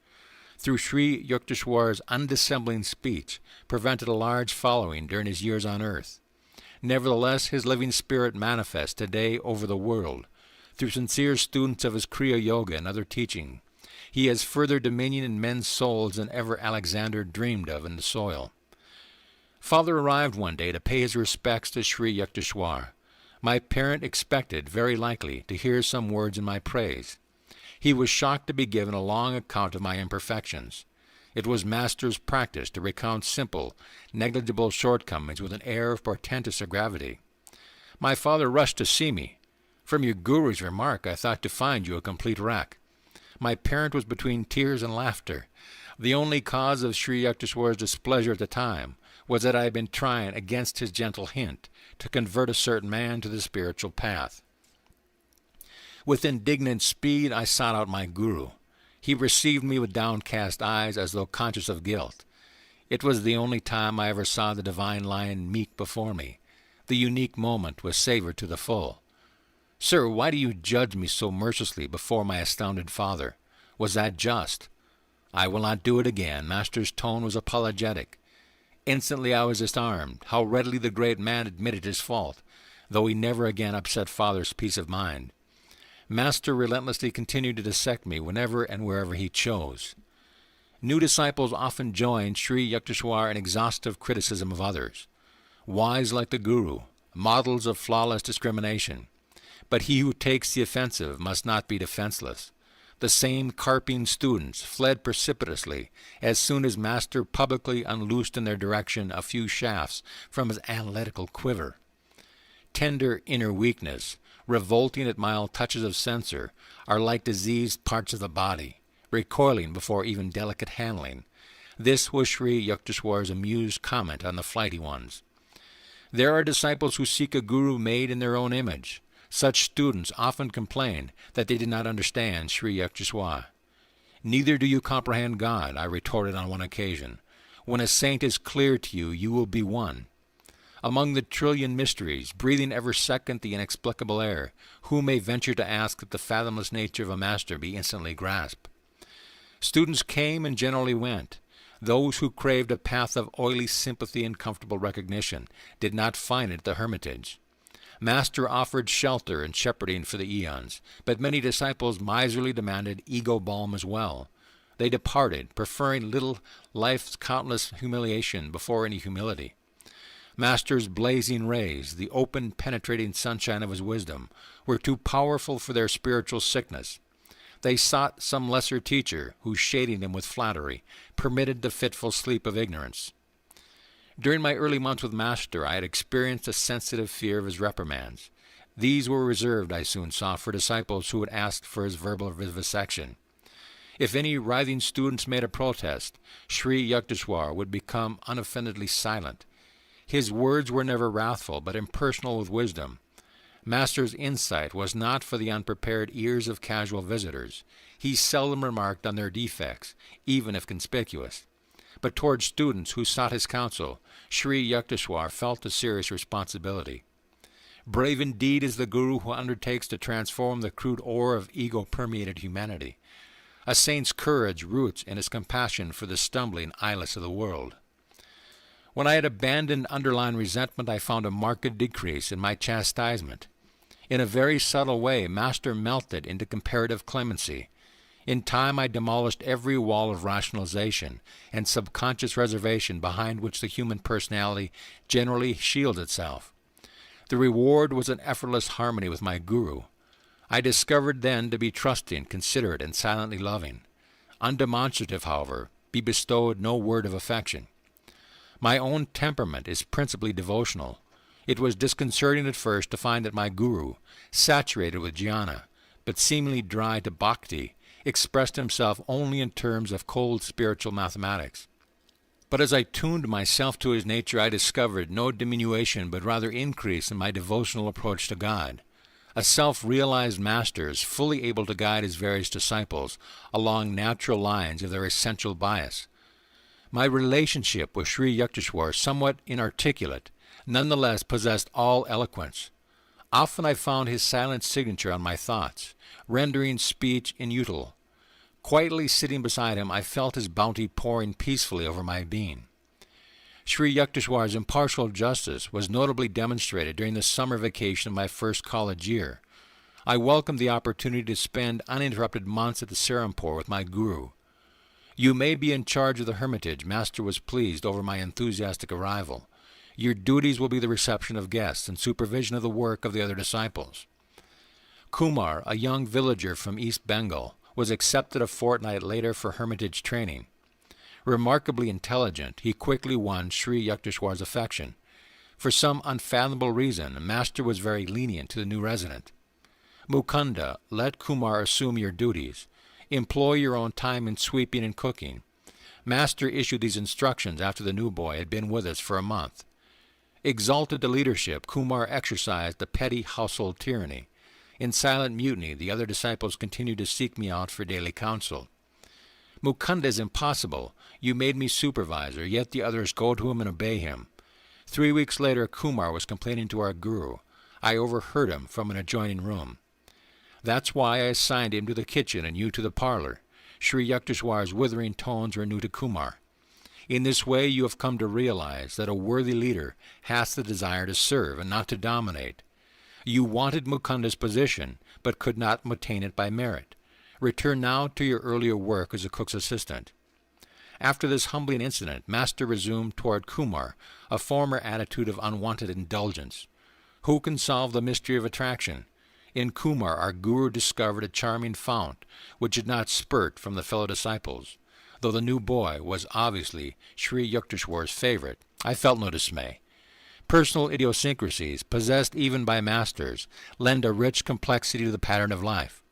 Speaker 1: Through Sri Yukteswar's undissembling speech prevented a large following during his years on earth. Nevertheless, his living spirit manifests today over the world. Through sincere students of his Kriya Yoga and other teaching, he has further dominion in men's souls than ever Alexander dreamed of in the soil. Father arrived one day to pay his respects to Sri Yukteswar. My parent expected, very likely, to hear some words in my praise. He was shocked to be given a long account of my imperfections. It was Master's practice to recount simple, negligible shortcomings with an air of portentous gravity. My father rushed to see me. "From your guru's remark, I thought to find you a complete wreck." My parent was between tears and laughter. The only cause of Sri Yukteswar's displeasure at the time was that I had been trying, against his gentle hint, to convert a certain man to the spiritual path. With indignant speed I sought out my guru. He received me with downcast eyes as though conscious of guilt. It was the only time I ever saw the divine lion meek before me. The unique moment was savored to the full. "Sir, why do you judge me so mercilessly before my astounded father? Was that just?" "I will not do it again." Master's tone was apologetic. Instantly I was disarmed. How readily the great man admitted his fault, though he never again upset Father's peace of mind. Master relentlessly continued to dissect me whenever and wherever he chose. New disciples often join Sri Yukteswar in exhaustive criticism of others. Wise like the Guru, models of flawless discrimination. But he who takes the offensive must not be defenseless. The same carping students fled precipitously as soon as Master publicly unloosed in their direction a few shafts from his analytical quiver. Tender inner weakness, revolting at mild touches of censor, are like diseased parts of the body, recoiling before even delicate handling. This was Sri Yukteswar's amused comment on the flighty ones. There are disciples who seek a guru made in their own image. Such students often complain that they did not understand Sri Yukteswar. "Neither do you comprehend God," I retorted on one occasion. "When a saint is clear to you, you will be one. Among the trillion mysteries, breathing ever second the inexplicable air, who may venture to ask that the fathomless nature of a master be instantly grasped?" Students came and generally went. Those who craved a path of oily sympathy and comfortable recognition did not find it at the Hermitage. Master offered shelter and shepherding for the eons, but many disciples miserly demanded ego balm as well. They departed, preferring little life's countless humiliation before any humility. Master's blazing rays, the open, penetrating sunshine of his wisdom, were too powerful for their spiritual sickness. They sought some lesser teacher who, shading them with flattery, permitted the fitful sleep of ignorance. During my early months with Master, I had experienced a sensitive fear of his reprimands. These were reserved, I soon saw, for disciples who would ask for his verbal vivisection. If any writhing students made a protest, Sri Yukteswar would become unoffendedly silent. His words were never wrathful, but impersonal with wisdom. Master's insight was not for the unprepared ears of casual visitors. He seldom remarked on their defects, even if conspicuous. But toward students who sought his counsel, Sri Yukteswar felt a serious responsibility. Brave indeed is the Guru who undertakes to transform the crude ore of ego-permeated humanity. A saint's courage roots in his compassion for the stumbling eyeless of the world. When I had abandoned underlying resentment, I found a marked decrease in my chastisement. In a very subtle way, Master melted into comparative clemency. In time I demolished every wall of rationalization and subconscious reservation behind which the human personality generally shields itself. The reward was an effortless harmony with my Guru. I discovered then to be trusting, considerate, and silently loving. Undemonstrative, however, be bestowed no word of affection. My own temperament is principally devotional. It was disconcerting at first to find that my Guru, saturated with jnana, but seemingly dry to bhakti, expressed himself only in terms of cold spiritual mathematics. But as I tuned myself to his nature, I discovered no diminution but rather increase in my devotional approach to God. A self-realized master is fully able to guide his various disciples along natural lines of their essential bias. My relationship with Sri Yukteswar, somewhat inarticulate, nonetheless possessed all eloquence. Often I found his silent signature on my thoughts, rendering speech inutile. Quietly sitting beside him, I felt his bounty pouring peacefully over my being. Sri Yukteswar's impartial justice was notably demonstrated during the summer vacation of my first college year. I welcomed the opportunity to spend uninterrupted months at the Serampore with my Guru. You may be in charge of the hermitage. Master was pleased over my enthusiastic arrival. Your duties will be the reception of guests and supervision of the work of the other disciples. Kumar, a young villager from East Bengal, was accepted a fortnight later for hermitage training. Remarkably intelligent, he quickly won Sri Yukteswar's affection. For some unfathomable reason, Master was very lenient to the new resident. Mukunda, let Kumar assume your duties. Employ your own time in sweeping and cooking. Master issued these instructions after the new boy had been with us for a month. Exalted to leadership, Kumar exercised a petty household tyranny. In silent mutiny, the other disciples continued to seek me out for daily counsel. Mukunda is impossible. You made me supervisor, yet the others go to him and obey him. 3 weeks later, Kumar was complaining to our Guru. I overheard him from an adjoining room. That's why I assigned him to the kitchen and you to the parlor. Sri Yukteswar's withering tones were new to Kumar. In this way you have come to realize that a worthy leader has the desire to serve and not to dominate. You wanted Mukunda's position, but could not attain it by merit. Return now to your earlier work as a cook's assistant. After this humbling incident, Master resumed toward Kumar a former attitude of unwanted indulgence. Who can solve the mystery of attraction? In Kumar, our Guru discovered a charming fount which did not spurt from the fellow disciples. Though the new boy was obviously Sri Yukteswar's favorite, I felt no dismay. Personal idiosyncrasies, possessed even by masters, lend a rich complexity to the pattern of life.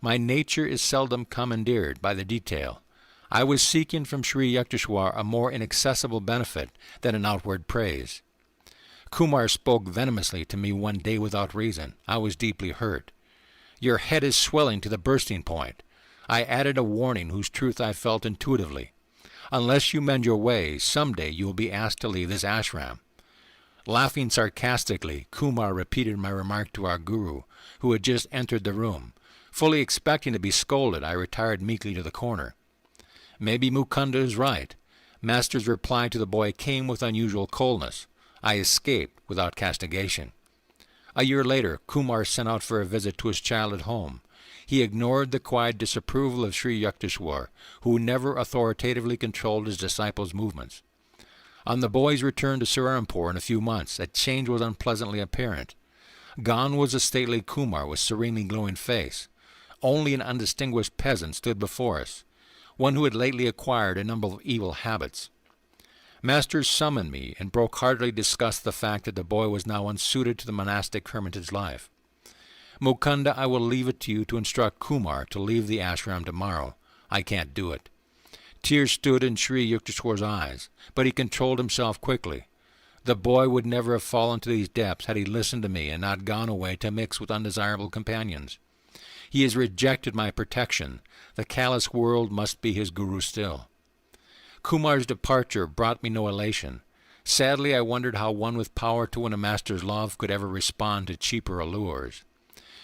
Speaker 1: My nature is seldom commandeered by the detail. I was seeking from Sri Yukteswar a more inaccessible benefit than an outward praise. Kumar spoke venomously to me one day without reason. I was deeply hurt. Your head is swelling to the bursting point. I added a warning whose truth I felt intuitively. Unless you mend your ways, some day you will be asked to leave this ashram. Laughing sarcastically, Kumar repeated my remark to our Guru, who had just entered the room. Fully expecting to be scolded, I retired meekly to the corner. Maybe Mukunda is right. Master's reply to the boy came with unusual coldness. I escaped without castigation. A year later, Kumar sent out for a visit to his child at home. He ignored the quiet disapproval of Sri Yukteswar, who never authoritatively controlled his disciples' movements. On the boy's return to Serampore in a few months, a change was unpleasantly apparent. Gone was the stately Kumar with serenely glowing face. Only an undistinguished peasant stood before us, one who had lately acquired a number of evil habits. Masters summoned me and broke-heartedly discussed the fact that the boy was now unsuited to the monastic hermitage life. Mukunda, I will leave it to you to instruct Kumar to leave the ashram tomorrow. I can't do it. Tears stood in Sri Yukteswar's eyes, but he controlled himself quickly. The boy would never have fallen to these depths had he listened to me and not gone away to mix with undesirable companions. He has rejected my protection. The callous world must be his guru still. Kumar's departure brought me no elation. Sadly, I wondered how one with power to win a master's love could ever respond to cheaper allures.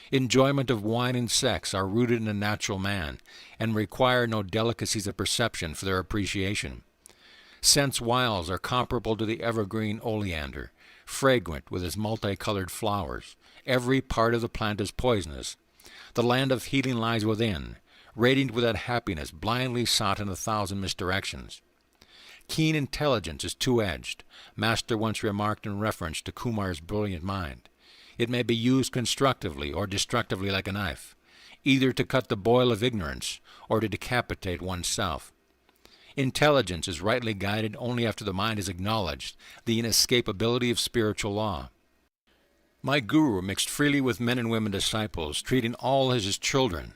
Speaker 1: Enjoyment of wine and sex are rooted in a natural man, and require no delicacies of perception for their appreciation. Sense wiles are comparable to the evergreen oleander, fragrant with its multicolored flowers. Every part of the plant is poisonous. The land of healing lies within, radiant with that happiness blindly sought in 1,000 misdirections. Keen intelligence is two-edged, Master once remarked in reference to Kumar's brilliant mind. It may be used constructively or destructively like a knife, either to cut the boil of ignorance or to decapitate oneself. Intelligence is rightly guided only after the mind has acknowledged the inescapability of spiritual law. My guru mixed freely with men and women disciples, treating all as his children.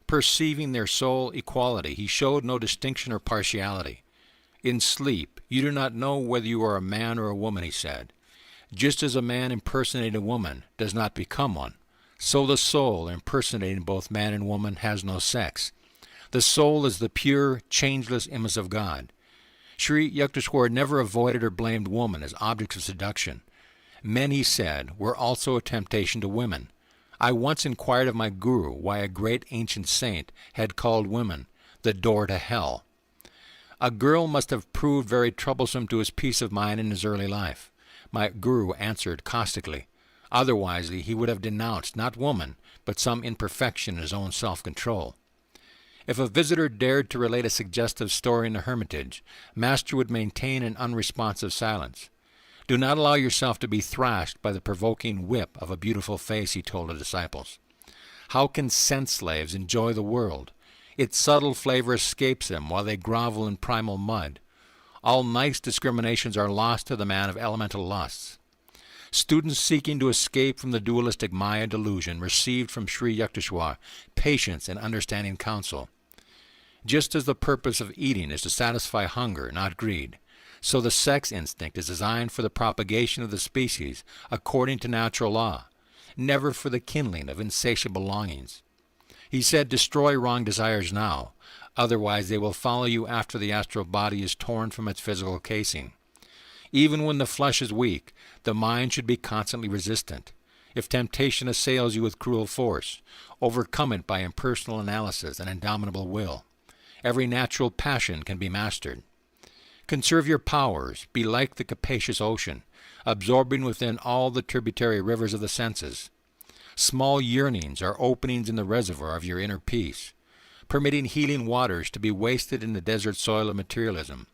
Speaker 1: Perceiving their sole equality, he showed no distinction or partiality. In sleep, you do not know whether you are a man or a woman, he said. Just as a man impersonating a woman does not become one, so the soul, impersonating both man and woman, has no sex. The soul is the pure, changeless image of God. Sri Yukteswar never avoided or blamed woman as objects of seduction. Men, he said, were also a temptation to women. I once inquired of my guru why a great ancient saint had called women the door to hell. A girl must have proved very troublesome to his peace of mind in his early life. My guru answered caustically. Otherwise he would have denounced not woman, but some imperfection in his own self-control. If a visitor dared to relate a suggestive story in the hermitage, Master would maintain an unresponsive silence. Do not allow yourself to be thrashed by the provoking whip of a beautiful face, he told the disciples. How can sense slaves enjoy the world? Its subtle flavor escapes them while they grovel in primal mud. All nice discriminations are lost to the man of elemental lusts. Students seeking to escape from the dualistic Maya delusion received from Sri Yukteswar patience and understanding counsel. Just as the purpose of eating is to satisfy hunger, not greed, so the sex instinct is designed for the propagation of the species according to natural law, never for the kindling of insatiable longings. He said, destroy wrong desires now, otherwise they will follow you after the astral body is torn from its physical casing. Even when the flesh is weak, the mind should be constantly resistant. If temptation assails you with cruel force, overcome it by impersonal analysis and indomitable will. Every natural passion can be mastered. Conserve your powers, be like the capacious ocean, absorbing within all the tributary rivers of the senses. Small yearnings are openings in the reservoir of your inner peace, permitting healing waters to be wasted in the desert soil of materialism.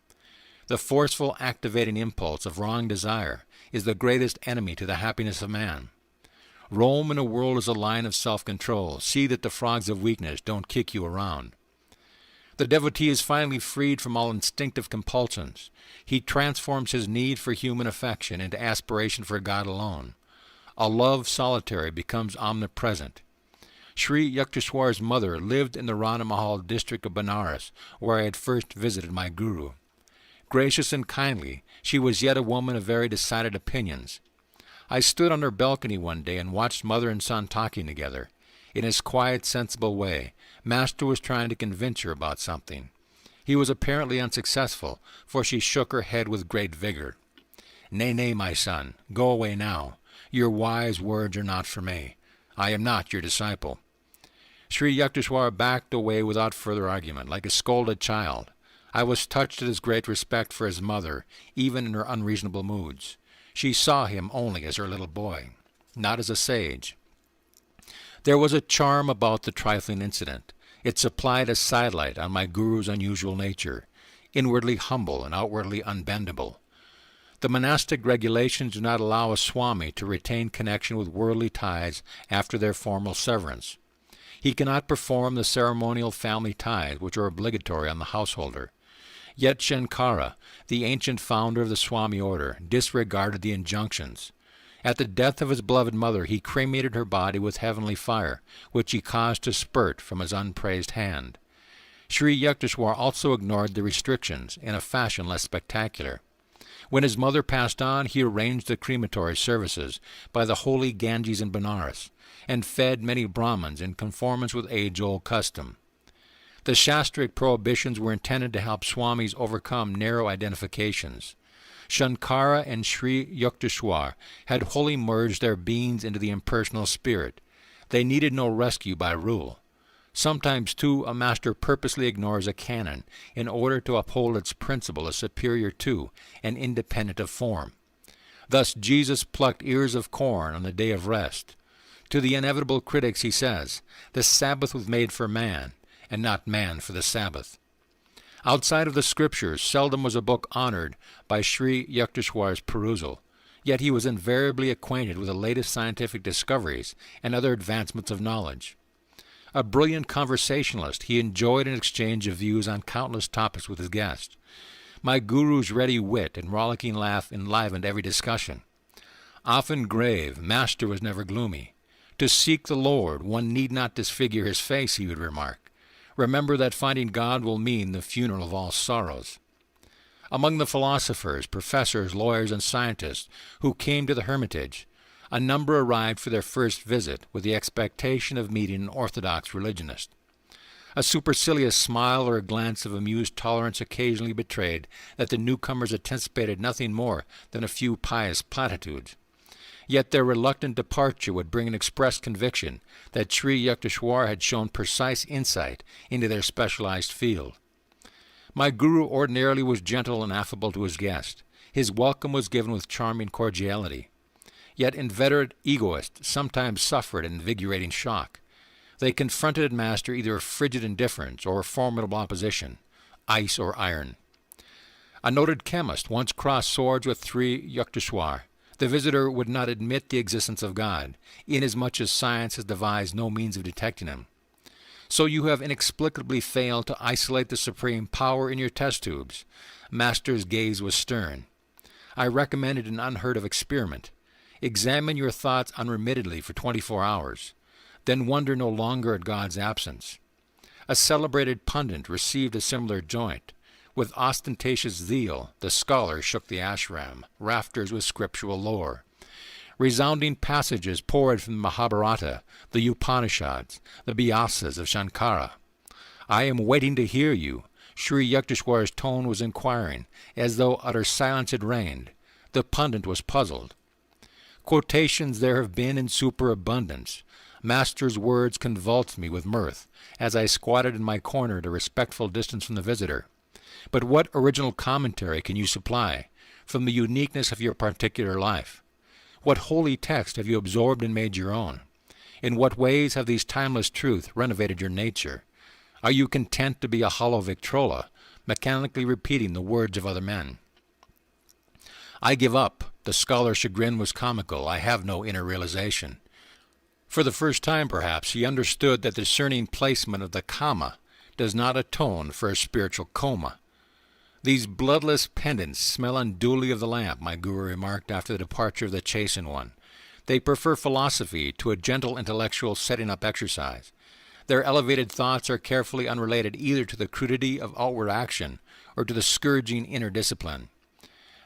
Speaker 1: The forceful activating impulse of wrong desire is the greatest enemy to the happiness of man. Roam in a world as a lion of self-control. See that the frogs of weakness don't kick you around. The devotee is finally freed from all instinctive compulsions. He transforms his need for human affection into aspiration for God alone. A love solitary becomes omnipresent. Sri Yukteswar's mother lived in the Rana Mahal district of Benares, where I had first visited my guru. Gracious and kindly, she was yet a woman of very decided opinions. I stood on her balcony one day and watched mother and son talking together. In his quiet, sensible way, Master was trying to convince her about something. He was apparently unsuccessful, for she shook her head with great vigor. Nay, nay, my son, go away now. Your wise words are not for me. I am not your disciple. Sri Yukteswar backed away without further argument, like a scolded child. I was touched at his great respect for his mother, even in her unreasonable moods. She saw him only as her little boy, not as a sage. There was a charm about the trifling incident. It supplied a sidelight on my guru's unusual nature, inwardly humble and outwardly unbendable. The monastic regulations do not allow a Swami to retain connection with worldly ties after their formal severance. He cannot perform the ceremonial family ties which are obligatory on the householder. Yet Shankara, the ancient founder of the Swami order, disregarded the injunctions. At the death of his beloved mother, he cremated her body with heavenly fire, which he caused to spurt from his unpraised hand. Sri Yukteswar also ignored the restrictions in a fashion less spectacular. When his mother passed on, he arranged the crematory services by the holy Ganges in Benares, and fed many Brahmins in conformance with age-old custom. The Shastric prohibitions were intended to help Swamis overcome narrow identifications. Shankara and Sri Yukteswar had wholly merged their beings into the impersonal spirit. They needed no rescue by rule. Sometimes, too, a master purposely ignores a canon in order to uphold its principle as superior to and independent of form. Thus Jesus plucked ears of corn on the day of rest. To the inevitable critics he says, "The Sabbath was made for man, and not man for the Sabbath." Outside of the Scriptures, seldom was a book honored by Sri Yukteswar's perusal, yet he was invariably acquainted with the latest scientific discoveries and other advancements of knowledge. A brilliant conversationalist, he enjoyed an exchange of views on countless topics with his guests. My guru's ready wit and rollicking laugh enlivened every discussion. Often grave, Master was never gloomy. To seek the Lord, one need not disfigure his face, he would remark. Remember that finding God will mean the funeral of all sorrows. Among the philosophers, professors, lawyers, and scientists who came to the Hermitage, a number arrived for their first visit with the expectation of meeting an orthodox religionist. A supercilious smile or a glance of amused tolerance occasionally betrayed that the newcomers anticipated nothing more than a few pious platitudes. Yet their reluctant departure would bring an express conviction that Sri Yukteswar had shown precise insight into their specialized field. My guru ordinarily was gentle and affable to his guest. His welcome was given with charming cordiality. Yet inveterate egoists sometimes suffered an invigorating shock. They confronted Master either with frigid indifference or formidable opposition, ice or iron. A noted chemist once crossed swords with Sri Yukteswar. The visitor would not admit the existence of God, inasmuch as science has devised no means of detecting him. So you have inexplicably failed to isolate the supreme power in your test tubes. Master's gaze was stern. I recommended an unheard-of experiment. Examine your thoughts unremittedly for 24 hours. Then wonder no longer at God's absence. A celebrated pundit received a similar joint. With ostentatious zeal, the scholar shook the ashram, rafters with scriptural lore. Resounding passages poured from the Mahabharata, the Upanishads, the Vyasas of Shankara. "I am waiting to hear you." Sri Yukteswar's tone was inquiring, as though utter silence had reigned. The pundit was puzzled. Quotations there have been in superabundance. Master's words convulsed me with mirth, as I squatted in my corner at a respectful distance from the visitor. But what original commentary can you supply from the uniqueness of your particular life? What holy text have you absorbed and made your own? In what ways have these timeless truths renovated your nature? Are you content to be a hollow Victrola, mechanically repeating the words of other men? I give up. The scholar's chagrin was comical. I have no inner realization. For the first time, perhaps, he understood that the discerning placement of the comma does not atone for a spiritual coma. These bloodless pendants smell unduly of the lamp, my guru remarked after the departure of the chastened one. They prefer philosophy to a gentle intellectual setting-up exercise. Their elevated thoughts are carefully unrelated either to the crudity of outward action or to the scourging inner discipline.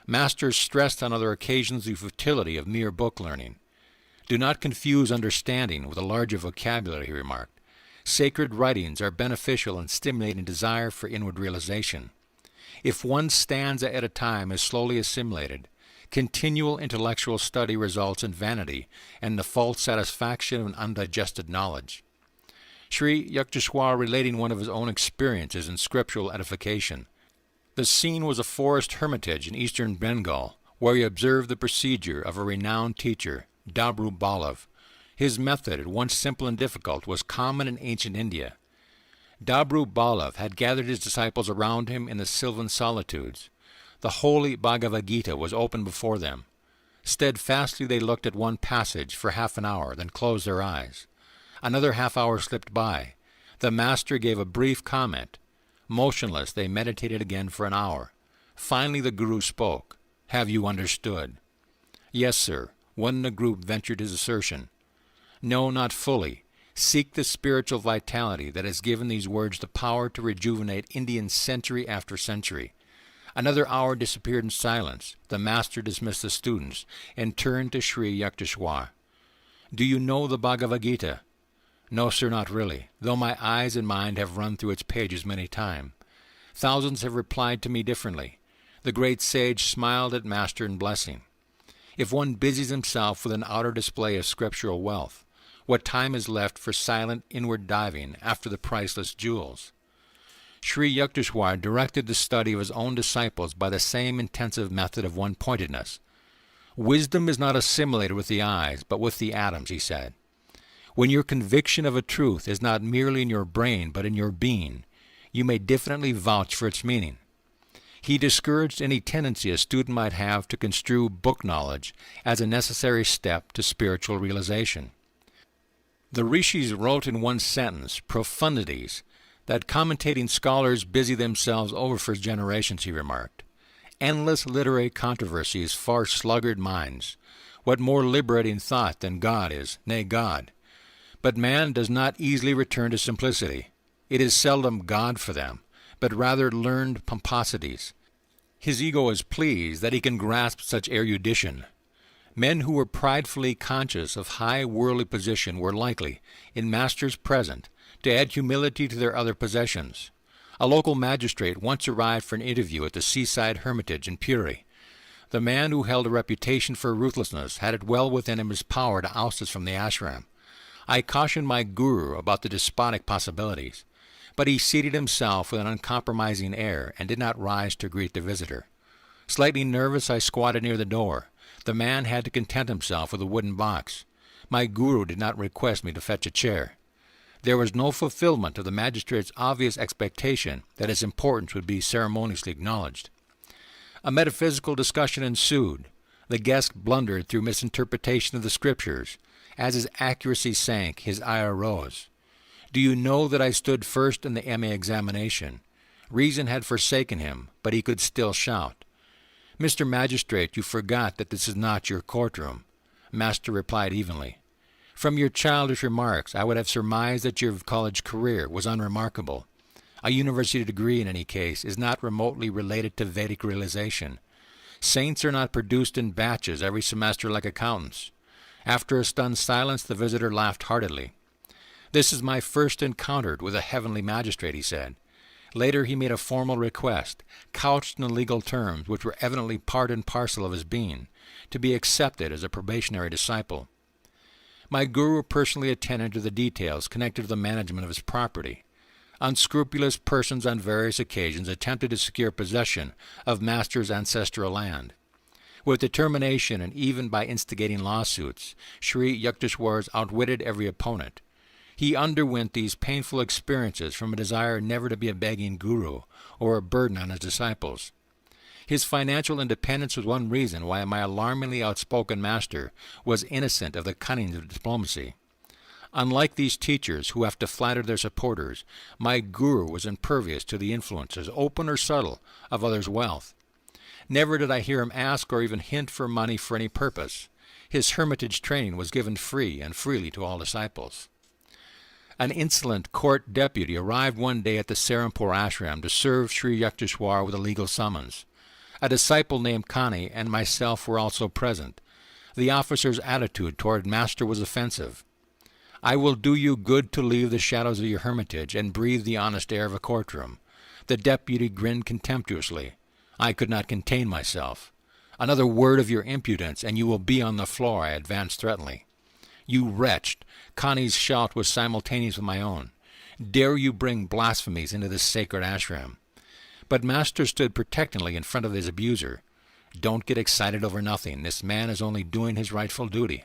Speaker 1: Masters stressed on other occasions the futility of mere book learning. Do not confuse understanding with a larger vocabulary, he remarked. Sacred writings are beneficial in stimulating desire for inward realization. If one stanza at a time is slowly assimilated, continual intellectual study results in vanity and the false satisfaction of an undigested knowledge. Sri Yukteswar relating one of his own experiences in scriptural edification. The scene was a forest hermitage in eastern Bengal, where he observed the procedure of a renowned teacher, Dabru Balav. His method, at once simple and difficult, was common in ancient India. Dabru Balav had gathered his disciples around him in the sylvan solitudes. The holy Bhagavad Gita was open before them. Steadfastly they looked at one passage for half an hour, then closed their eyes. Another half hour slipped by. The master gave a brief comment. Motionless, they meditated again for an hour. Finally the Guru spoke. "Have you understood?" "Yes, sir," one in the group ventured his assertion. "No, not fully. Seek the spiritual vitality that has given these words the power to rejuvenate Indians century after century." Another hour disappeared in silence. The master dismissed the students and turned to Sri Yukteswar. "Do you know the Bhagavad Gita?" "No, sir, not really, though my eyes and mind have run through its pages many times. Thousands have replied to me differently." The great sage smiled at master in blessing. If one busies himself with an outer display of scriptural wealth, what time is left for silent inward diving after the priceless jewels? Sri Yukteswar directed the study of his own disciples by the same intensive method of one-pointedness. "Wisdom is not assimilated with the eyes, but with the atoms," he said. "When your conviction of a truth is not merely in your brain, but in your being, you may definitely vouch for its meaning." He discouraged any tendency a student might have to construe book knowledge as a necessary step to spiritual realization. The rishis wrote in one sentence, profundities, that commentating scholars busy themselves over for generations, he remarked. Endless literary controversies for sluggard minds. What more liberating thought than God is, nay, God. But man does not easily return to simplicity. It is seldom God for them, but rather learned pomposities. His ego is pleased that he can grasp such erudition. Men who were pridefully conscious of high worldly position were likely, in masters present, to add humility to their other possessions. A local magistrate once arrived for an interview at the seaside hermitage in Puri. The man who held a reputation for ruthlessness had it well within him his power to oust us from the ashram. I cautioned my guru about the despotic possibilities, but he seated himself with an uncompromising air and did not rise to greet the visitor. Slightly nervous, I squatted near the door. The man had to content himself with a wooden box. My guru did not request me to fetch a chair. There was no fulfillment of the magistrate's obvious expectation that his importance would be ceremoniously acknowledged. A metaphysical discussion ensued. The guest blundered through misinterpretation of the scriptures. As his accuracy sank, his ire rose. "Do you know that I stood first in the MA examination?" Reason had forsaken him, but he could still shout. "Mr. Magistrate, you forgot that this is not your courtroom." Master replied evenly. "From your childish remarks, I would have surmised that your college career was unremarkable. A university degree, in any case, is not remotely related to Vedic realization. Saints are not produced in batches every semester like accountants." After a stunned silence, the visitor laughed heartily. "This is my first encounter with a heavenly magistrate," he said. Later he made a formal request, couched in the legal terms which were evidently part and parcel of his being, to be accepted as a probationary disciple. My guru personally attended to the details connected to the management of his property. Unscrupulous persons on various occasions attempted to secure possession of master's ancestral land. With determination and even by instigating lawsuits, Sri Yukteswar outwitted every opponent. He underwent these painful experiences from a desire never to be a begging guru or a burden on his disciples. His financial independence was one reason why my alarmingly outspoken master was innocent of the cunnings of diplomacy. Unlike these teachers who have to flatter their supporters, my guru was impervious to the influences, open or subtle, of others' wealth. Never did I hear him ask or even hint for money for any purpose. His hermitage training was given free and freely to all disciples. An insolent court deputy arrived one day at the Serampore ashram to serve Sri Yukteswar with a legal summons. A disciple named Kani and myself were also present. The officer's attitude toward master was offensive. "I will do you good to leave the shadows of your hermitage and breathe the honest air of a courtroom." The deputy grinned contemptuously. I could not contain myself. "Another word of your impudence, and you will be on the floor," I advanced threateningly. "You wretch!" Connie's shout was simultaneous with my own. "Dare you bring blasphemies into this sacred ashram?" But master stood protectingly in front of his abuser. "Don't get excited over nothing. This man is only doing his rightful duty."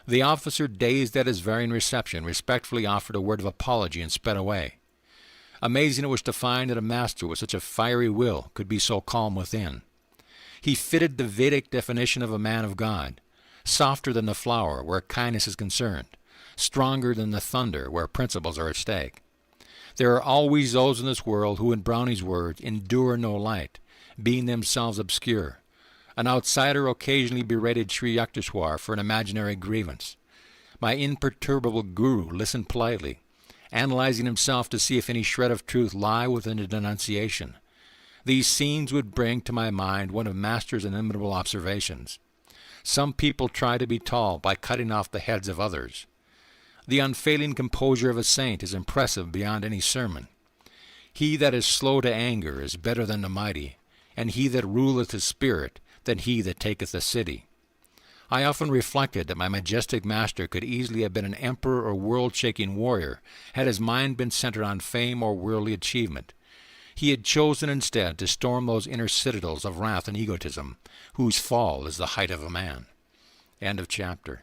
Speaker 1: The officer, dazed at his varying reception, respectfully offered a word of apology and sped away. Amazing it was to find that a master with such a fiery will could be so calm within. He fitted the Vedic definition of a man of God, softer than the flower where kindness is concerned, stronger than the thunder where principles are at stake. There are always those in this world who, in Brownie's words, endure no light, being themselves obscure. An outsider occasionally berated Sri Yukteswar for an imaginary grievance. My imperturbable guru listened politely, analyzing himself to see if any shred of truth lie within the denunciation. These scenes would bring to my mind one of Master's inimitable observations. Some people try to be tall by cutting off the heads of others. The unfailing composure of a saint is impressive beyond any sermon. He that is slow to anger is better than the mighty, and he that ruleth his spirit than he that taketh a city. I often reflected that my majestic master could easily have been an emperor or world-shaking warrior had his mind been centered on fame or worldly achievement. He had chosen instead to storm those inner citadels of wrath and egotism, whose fall is the height of a man. End of chapter.